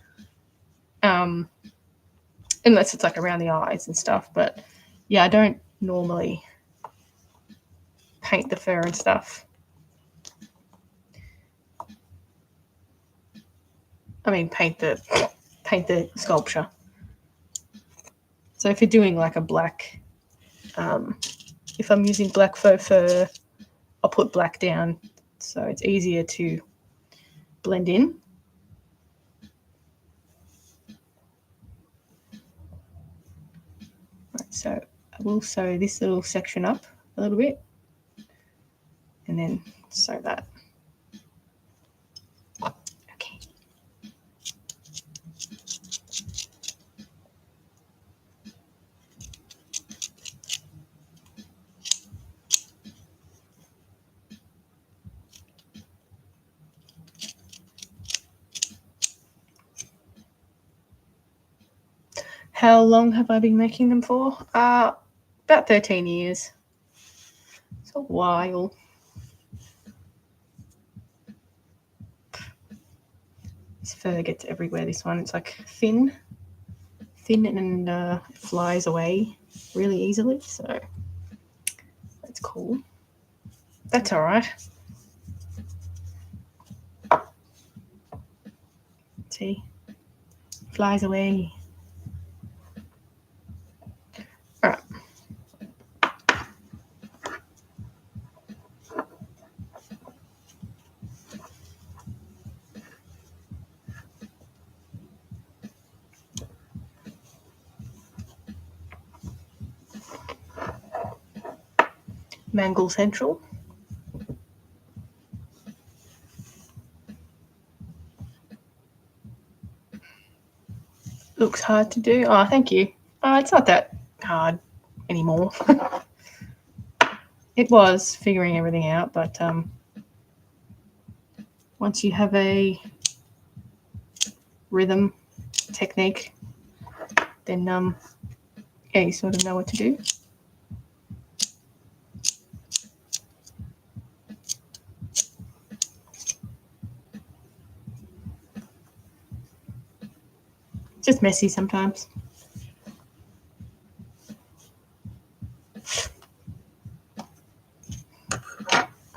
unless it's like around the eyes and stuff, but yeah, I don't normally paint the fur and stuff. I mean, paint the sculpture. So if you're doing like a black, if I'm using black faux fur, I'll put black down so it's easier to blend in. Right, so I will sew this little section up a little bit and then sew that. Okay. How long have I been making them for? About 13 years. It's a while. This fur gets everywhere, this one. It's like thin and flies away really easily, so that's cool. That's all right. See? Flies away. All right. Mangle Central. Looks hard to do. Oh, thank you. It's not that hard anymore. It was figuring everything out, but once you have a rhythm technique, then yeah, you sort of know what to do. Just messy sometimes.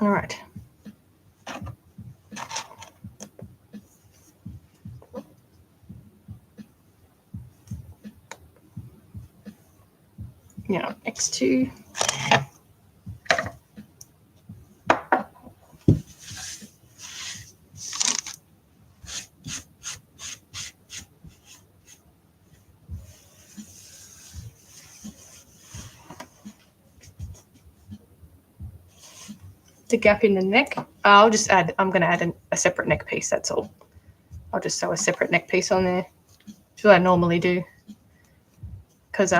All right. Now, X2. The gap in the neck, I'm going to add a separate neck piece, that's all. I'll just sew a separate neck piece on there. That's what I normally do. Because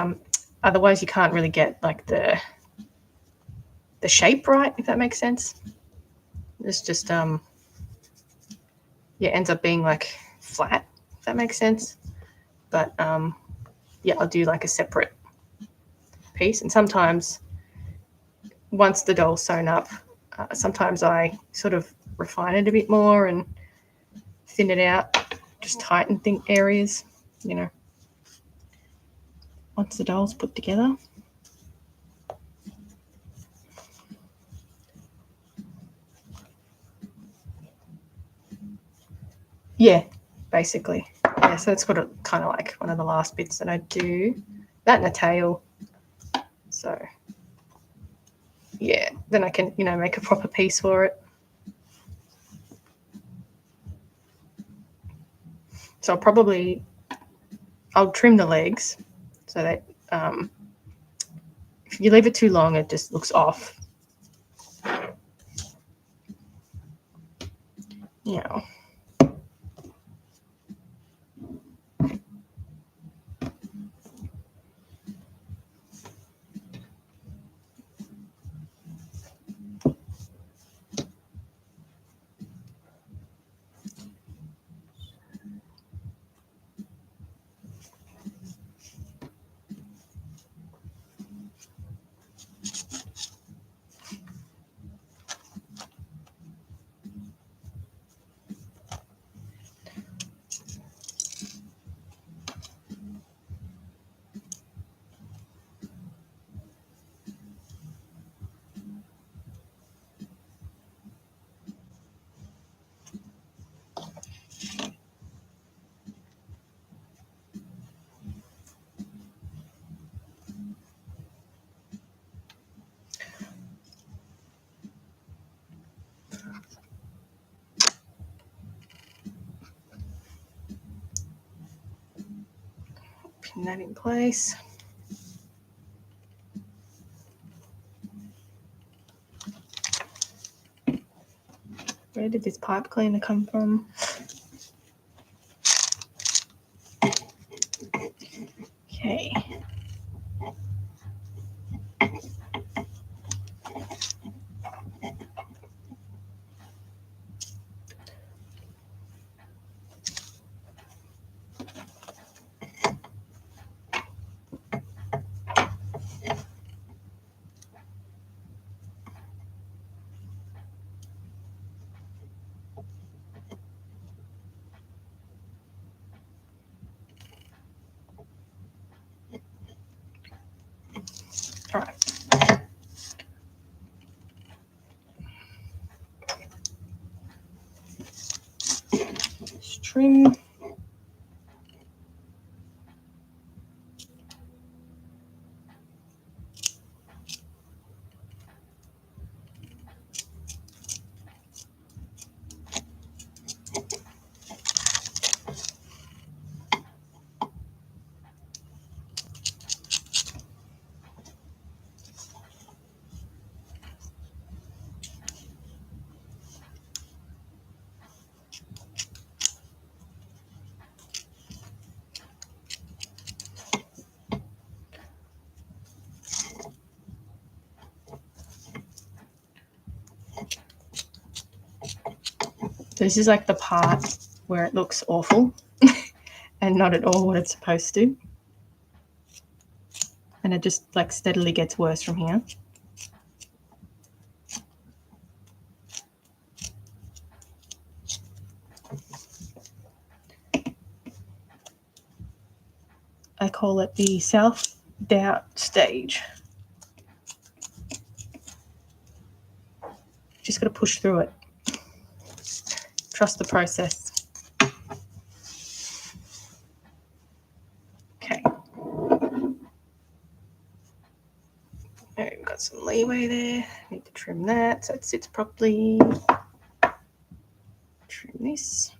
otherwise you can't really get like the shape right, if that makes sense. It's just yeah, ends up being like flat, if that makes sense. But yeah, I'll do like a separate piece. And sometimes once the doll's sewn up, sometimes I sort of refine it a bit more and thin it out, just tighten areas, you know, once the doll's put together. Yeah, basically. Yeah, so it's got a kind of like one of the last bits that I do. That and a tail. So yeah, then I can, you know, make a proper piece for it. So I'll trim the legs so that if you leave it too long, it just looks off. You know. Pin that in place. Where did this pipe cleaner come from? Okay. All right. Just trim. This is like the part where it looks awful and not at all what it's supposed to. And it just like steadily gets worse from here. I call it the self-doubt stage. Just got to push through it. Trust the process. Okay. We've got some leeway there. Need to trim that so it sits properly. Trim this.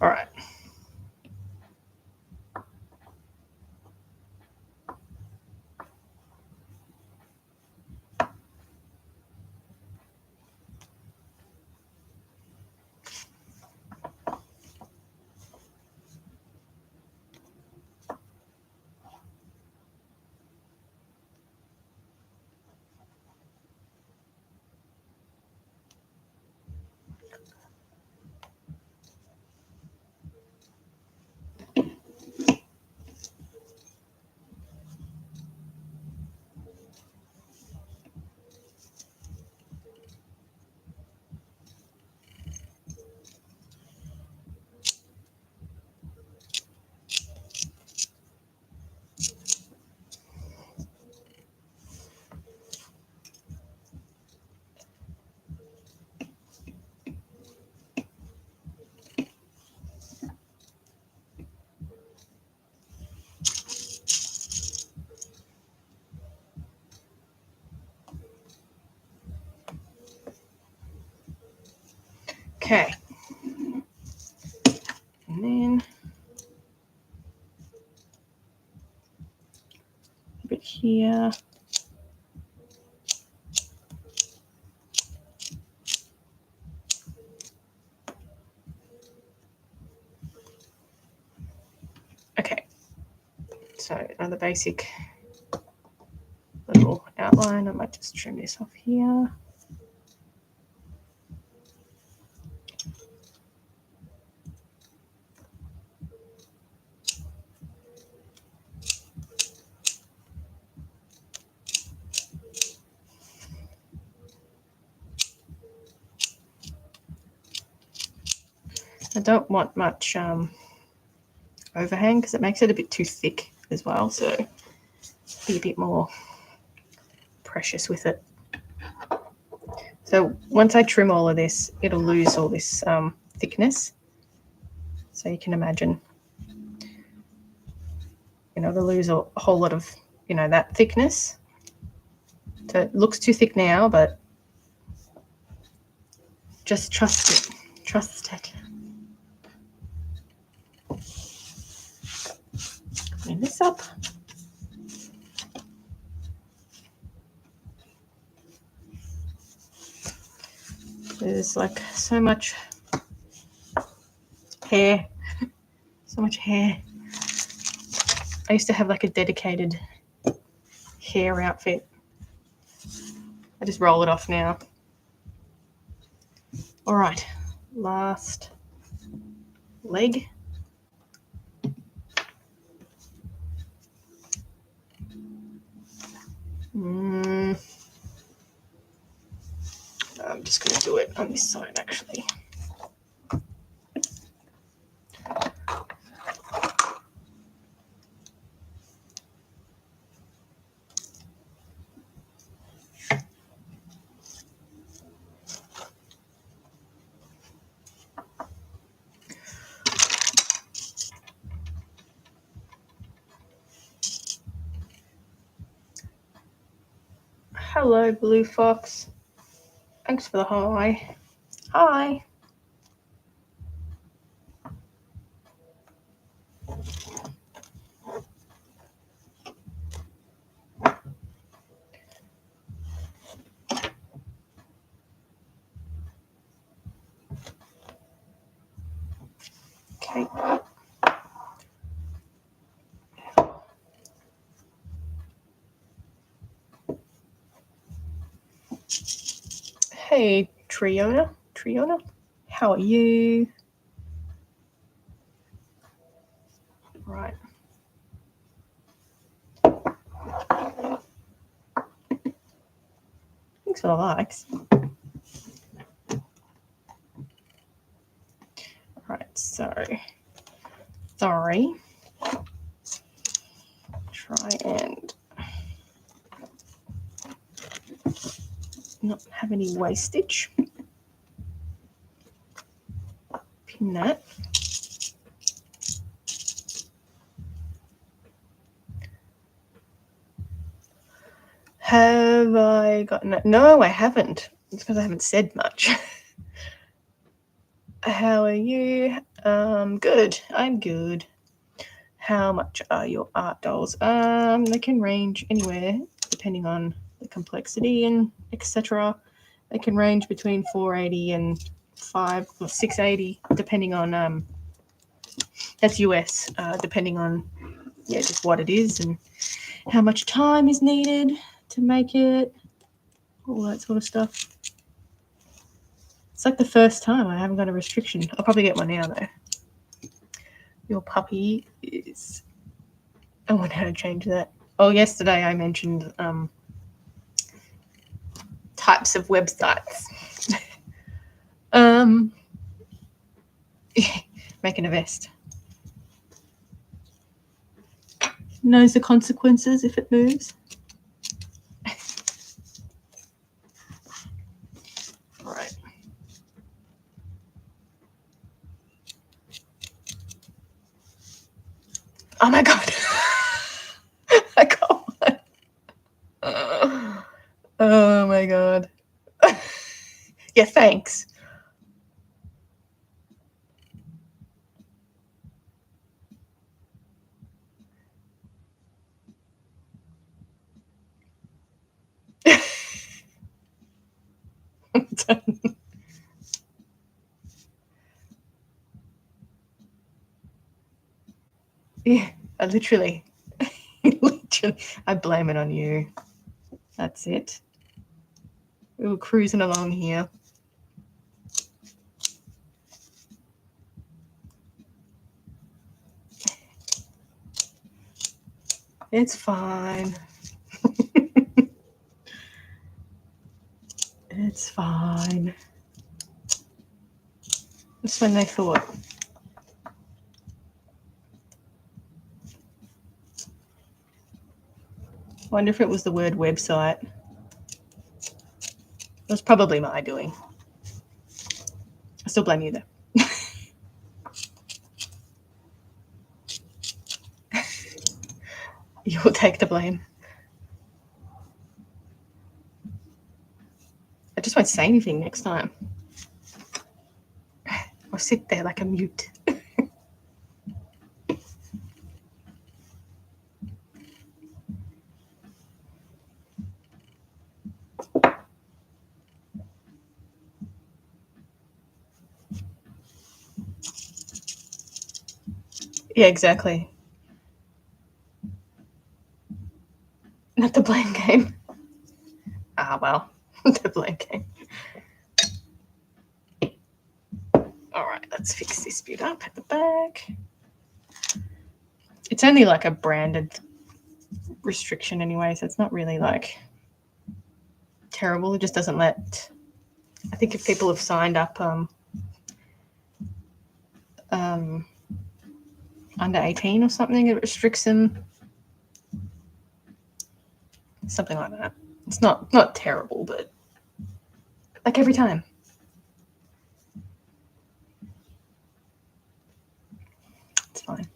All right. Okay. And then a bit here. Okay. So another basic little outline. I might just trim this off here. I don't want much overhang because it makes it a bit too thick as well, so be a bit more precious with it. So once I trim all of this, it'll lose all this thickness. So you can imagine, it'll lose a whole lot of, that thickness. So it looks too thick now, but just trust it. Trust it. Clean this up. There's like so much hair. So much hair. I used to have like a dedicated hair outfit. I just roll it off now. All right, last leg. I'm just going to do it on this side, actually. Hello, Blue Fox. Thanks for the hi. Hi. Okay. Hey, Triona, how are you? Right. Thanks for the likes. Right, so sorry. Try and not have any wastage. Pin that. Have I gotten it? No, I haven't. It's because I haven't said much. How are you? Good. I'm good. How much are your art dolls? They can range anywhere depending on the complexity and etc. They can range between 480 and 680, depending on that's US, depending on just what it is and how much time is needed to make it, all that sort of stuff. It's like the first time I haven't got a restriction. I'll probably get one now though. Your puppy is. I wonder how to change that. Oh, yesterday I mentioned types of websites. Making a vest. Knows the consequences if it moves. All right. Oh my god. I got one. Oh my god. Yeah, thanks. Yeah, literally, I blame it on you. That's it. We were cruising along here. It's fine. It's fine. That's when they thought. Wonder if it was the word website. It was probably my doing. I still blame you though. You'll take the blame. I just won't say anything next time. I'll sit there like a mute. Yeah, exactly. Not the blame game. Ah, well, the blame game. All right, let's fix this bit up at the back. It's only like a branded restriction anyway, so it's not really like terrible. It just doesn't let. I think if people have signed up under 18 or something, it restricts them. Something like that. It's not terrible, but like every time. It's fine.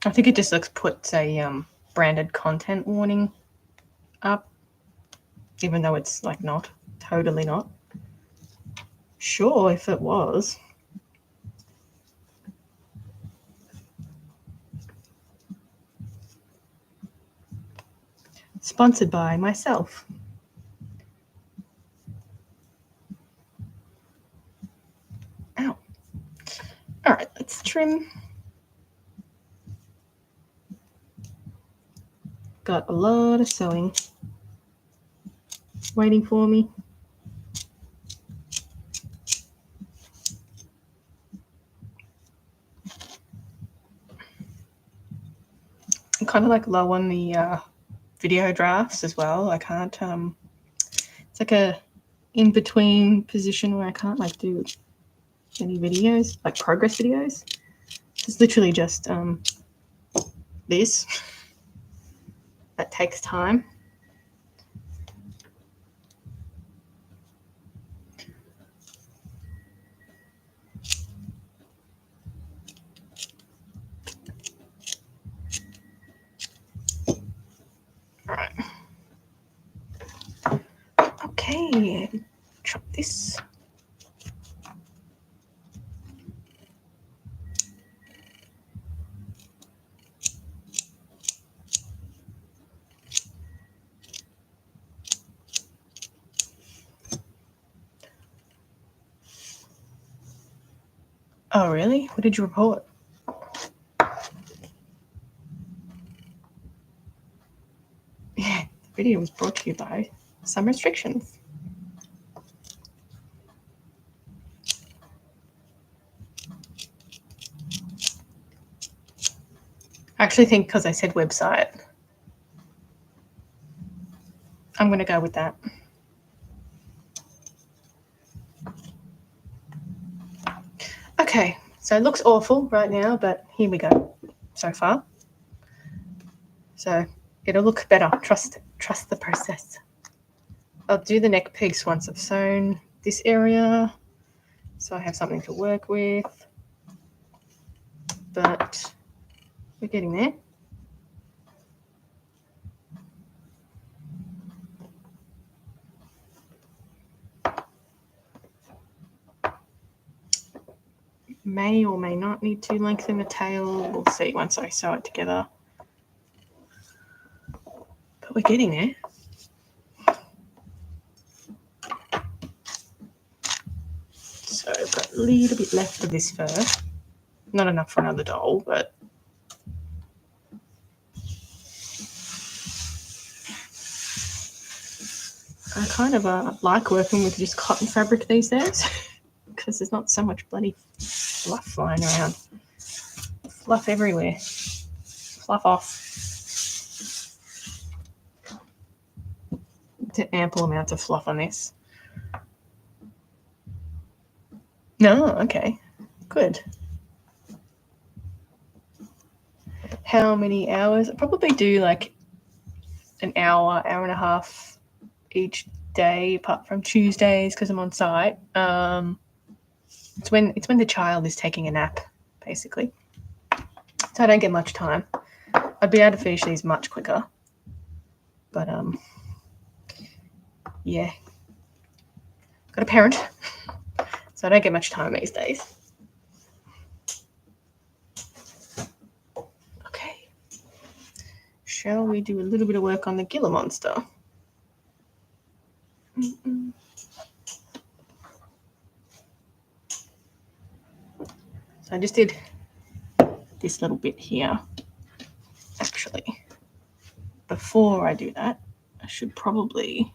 I think it just puts a branded content warning up, even though it's like not, totally not. Sure, if it was. Sponsored by myself. Ow. All right, let's trim. Got a lot of sewing waiting for me. I'm kind of like low on the video drafts as well. I can't, it's like a in-between position where I can't like do any videos, like progress videos. It's literally just this. That takes time. All right. Okay, chop this. Oh, really? What did you report? Yeah, the video was brought to you by some restrictions. I actually think because I said website, I'm going to go with that. Okay, so it looks awful right now, but here we go so far. So it'll look better. Trust the process. I'll do the neck piece once I've sewn this area, so I have something to work with. But we're getting there. May or may not need to lengthen the tail. We'll see once I sew it together. But we're getting there. So I've got a little bit left of this fur. Not enough for another doll, but I kind of like working with just cotton fabric these days because there's not so much bloody fluff flying around. Fluff everywhere. Fluff off. To ample amounts of fluff on this. No, okay. Good. How many hours? I probably do like an hour, hour and a half each day, apart from Tuesdays because I'm on site. It's when the child is taking a nap, basically. So I don't get much time. I'd be able to finish these much quicker. But yeah. Got a parent. So I don't get much time these days. Okay. Shall we do a little bit of work on the Gila monster? So I just did this little bit here. Actually, before I do that, I should probably...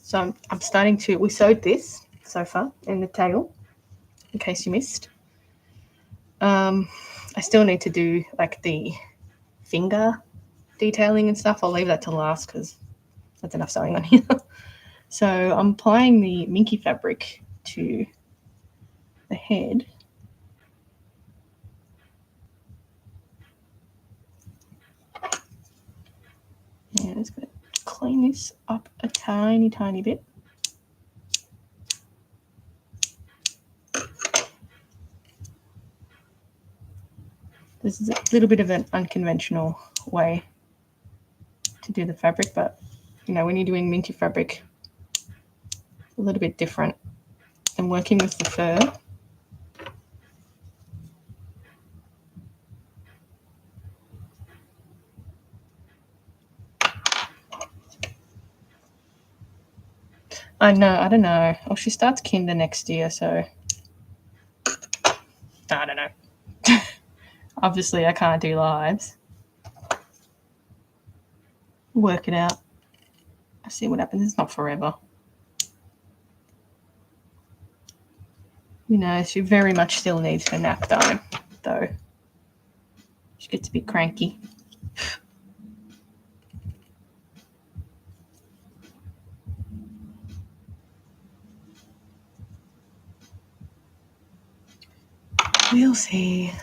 So I'm starting to... We sewed this so far in the tail, in case you missed. I still need to do like the finger detailing and stuff. I'll leave that to last because that's enough sewing on here. So I'm applying the minky fabric to the head. Yeah, I'm just going to clean this up a tiny, tiny bit. This is a little bit of an unconventional way to do the fabric, but you know, when you're doing minky fabric, it's a little bit different than working with the fur. I know, I don't know. Well, she starts kinder next year, so I don't know. Obviously, I can't do lives. Work it out. See what happens. It's not forever. You know, she very much still needs her nap time, though. She gets a bit cranky. We'll see.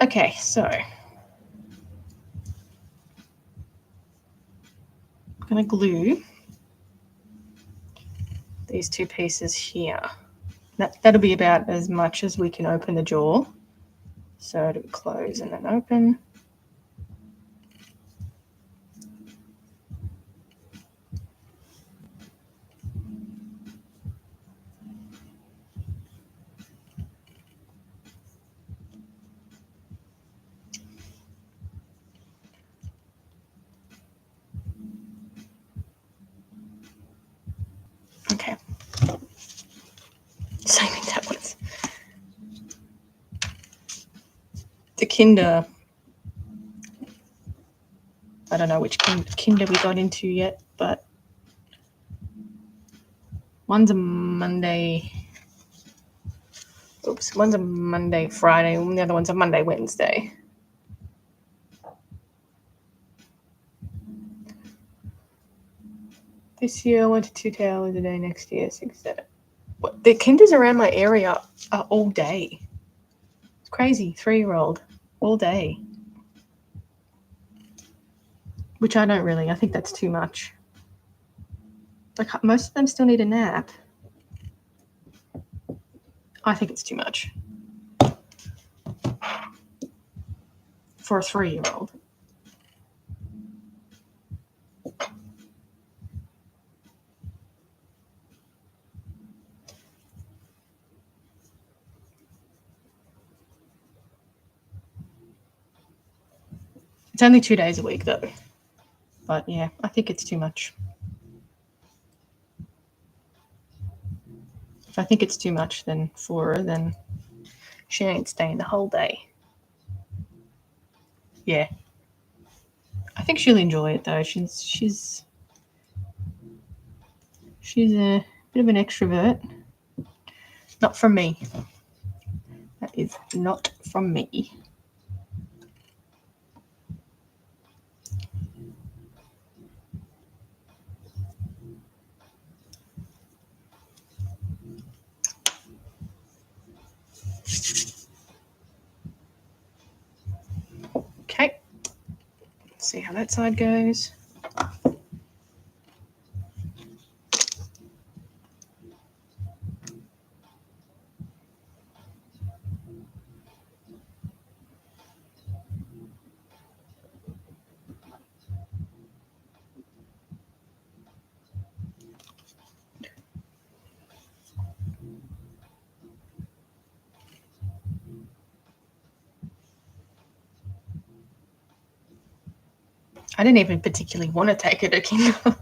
Okay, so I'm going to glue these two pieces here. That'll be about as much as we can open the jaw. So it'll close and then open. Okay. Saving tablets. The Kinder. I don't know which Kinder we got into yet, but one's a Monday. Oops, one's a Monday, Friday, and the other one's a Monday, Wednesday. This year I went to 2 hours a day. Next year, 6, 7. What? The Kinders around my area are all day. It's crazy. 3-year-old all day. Which I don't really. I think that's too much. Like most of them still need a nap. I think it's too much. For a 3-year-old. It's only 2 days a week though. But yeah, I think it's too much. If I think it's too much then for her, then she ain't staying the whole day. Yeah. I think she'll enjoy it though. She's a bit of an extrovert. Not from me. That is not from me. Okay. Let's see how that side goes. I didn't even particularly want to take her to Kinder,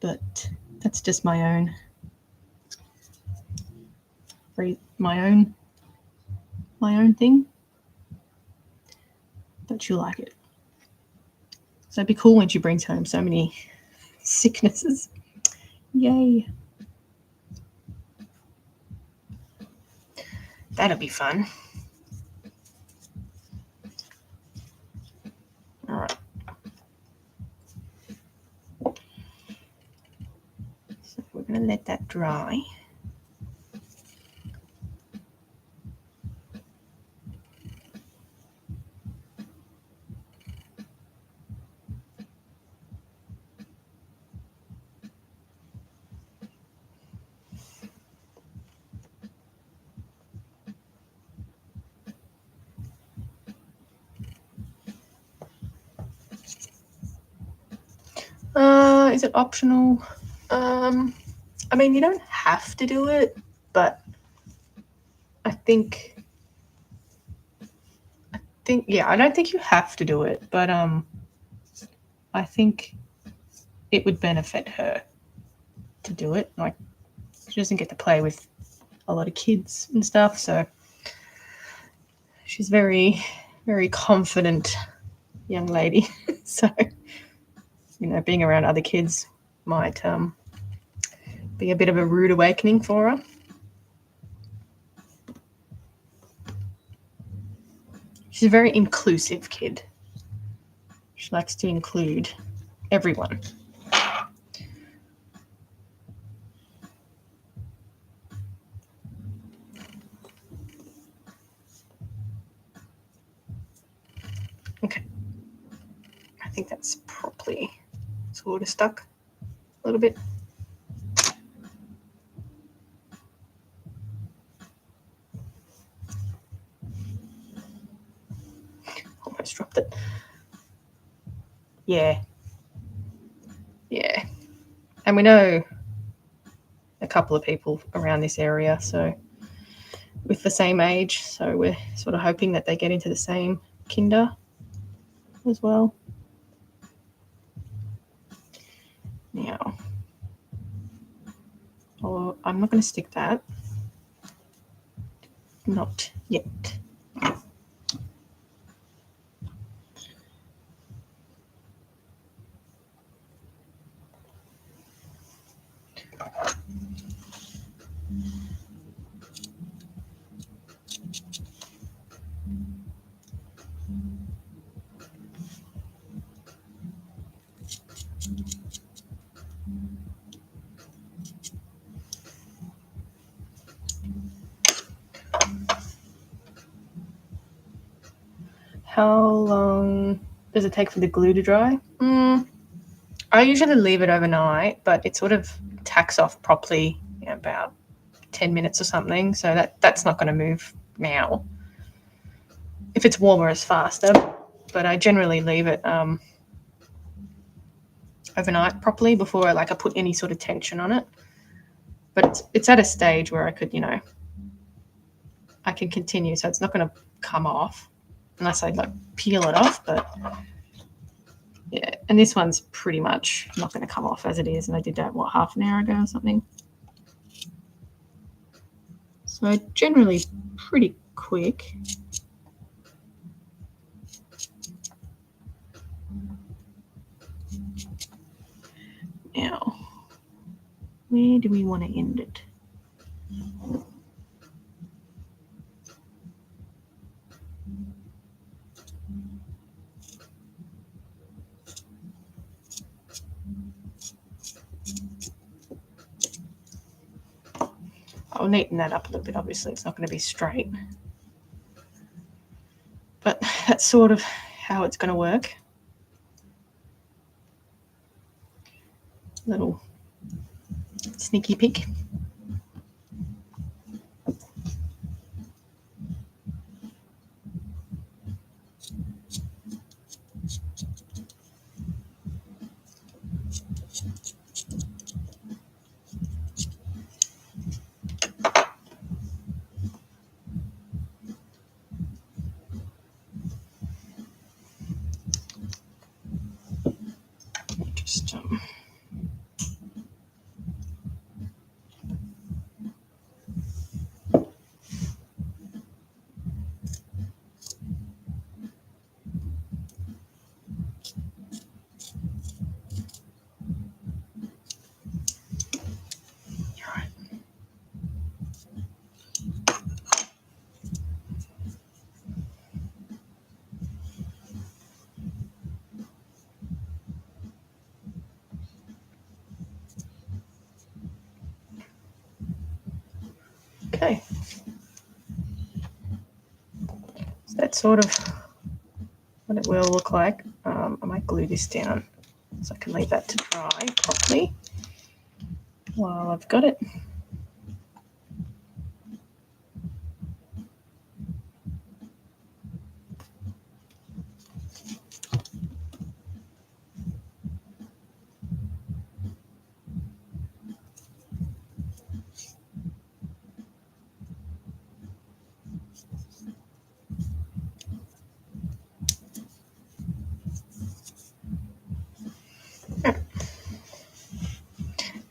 but that's just my own thing. But she'll like it. So it'd be cool when she brings home so many sicknesses. Yay. That'll be fun. All right. So we're going to let that dry. Is it optional? I mean, you don't have to do it, but I think yeah, I don't think you have to do it, but I think it would benefit her to do it. Like, She doesn't get to play with a lot of kids and stuff, so she's very, very confident young lady. So, being around other kids might be a bit of a rude awakening for her. She's a very inclusive kid. She likes to include everyone. Okay. I think that's probably sort of stuck a little bit. Almost dropped it. Yeah. And we know a couple of people around this area, so with the same age, so we're sort of hoping that they get into the same kinder as well. Now, I'm not going to stick that. Not yet. How long does it take for the glue to dry? I usually leave it overnight, but it sort of tacks off properly in about 10 minutes or something, so that's not going to move now. If it's warmer, it's faster, but I generally leave it overnight properly before I put any sort of tension on it. But it's at a stage where I could, I can continue, so it's not going to come off unless I peel it off. But yeah, and this one's pretty much not going to come off as it is, and I did that half an hour ago or something. So generally pretty quick. Now, where do we want to end it? I'll neaten that up a little bit. Obviously, it's not going to be straight. But that's sort of how it's going to work. Little sneaky peek. Just okay. So that's sort of what it will look like. I might glue this down so I can leave that to dry properly while I've got it.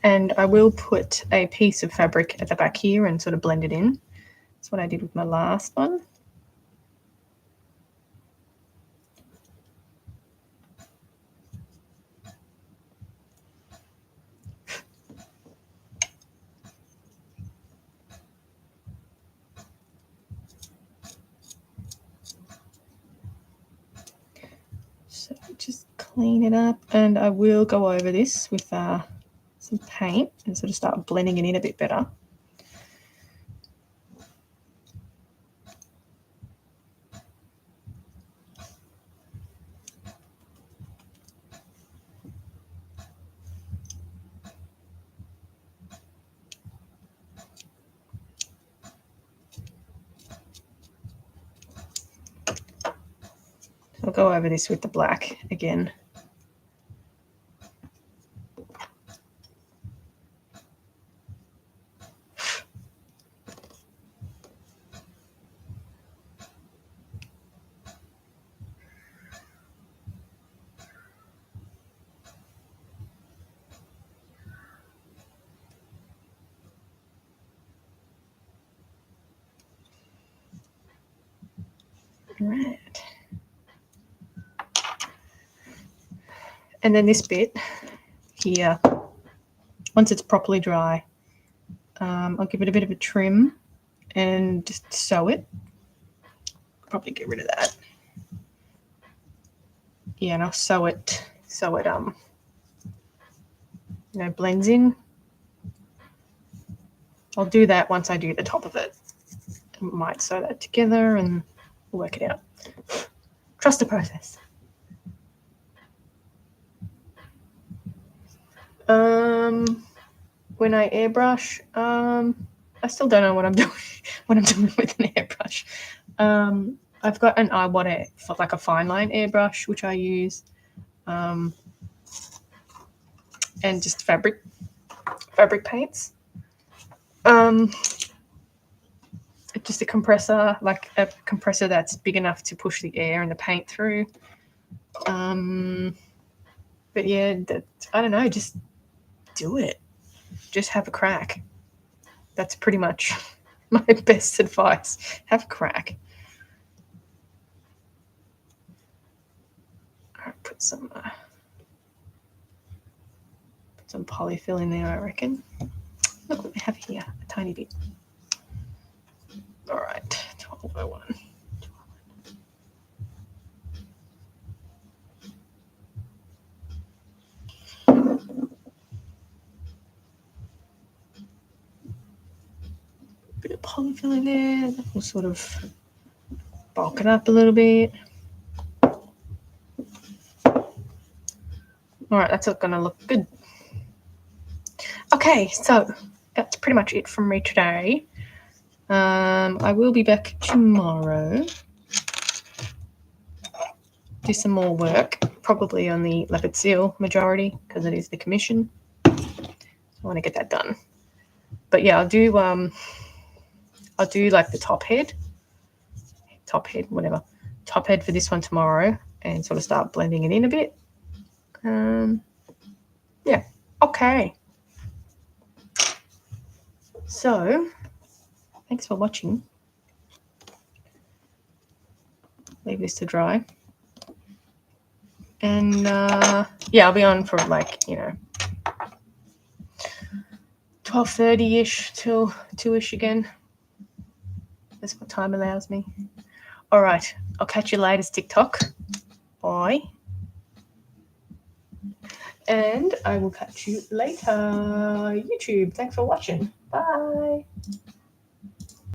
And I will put a piece of fabric at the back here and sort of blend it in. That's what I did with my last one. So just clean it up, and I will go over this with some paint and sort of start blending it in a bit better. I'll go over this with the black again. Right. And then this bit here, once it's properly dry, I'll give it a bit of a trim and just sew it. Probably get rid of that. Yeah, and I'll sew it so it blends in. I'll do that once I do the top of it. I might sew that together and work it out. Trust the process. When I airbrush, I still don't know what I'm doing. What I'm doing with an airbrush. I've got an like a fine line airbrush which I use, and just fabric paints. Just a compressor, like a compressor that's big enough to push the air and the paint through. But yeah, I don't know, just do it. Just have a crack. That's pretty much my best advice. Have a crack. I'll put some polyfill in there, I reckon. Look what we have here, a tiny bit. All right, 1201. Bit of polyfill in there. That will sort of bulk it up a little bit. All right, that's going to look good. Okay, so that's pretty much it from me today. I will be back tomorrow. Do some more work, probably on the leopard seal majority because it is the commission. I want to get that done. But yeah, I'll do like the top head, whatever. Top head for this one tomorrow and sort of start blending it in a bit. Yeah, okay. So, thanks for watching. Leave this to dry. And yeah, I'll be on for 12:30ish till 2ish again. That's what time allows me. All right, I'll catch you later, TikTok. Bye. And I will catch you later, YouTube. Thanks for watching. Bye.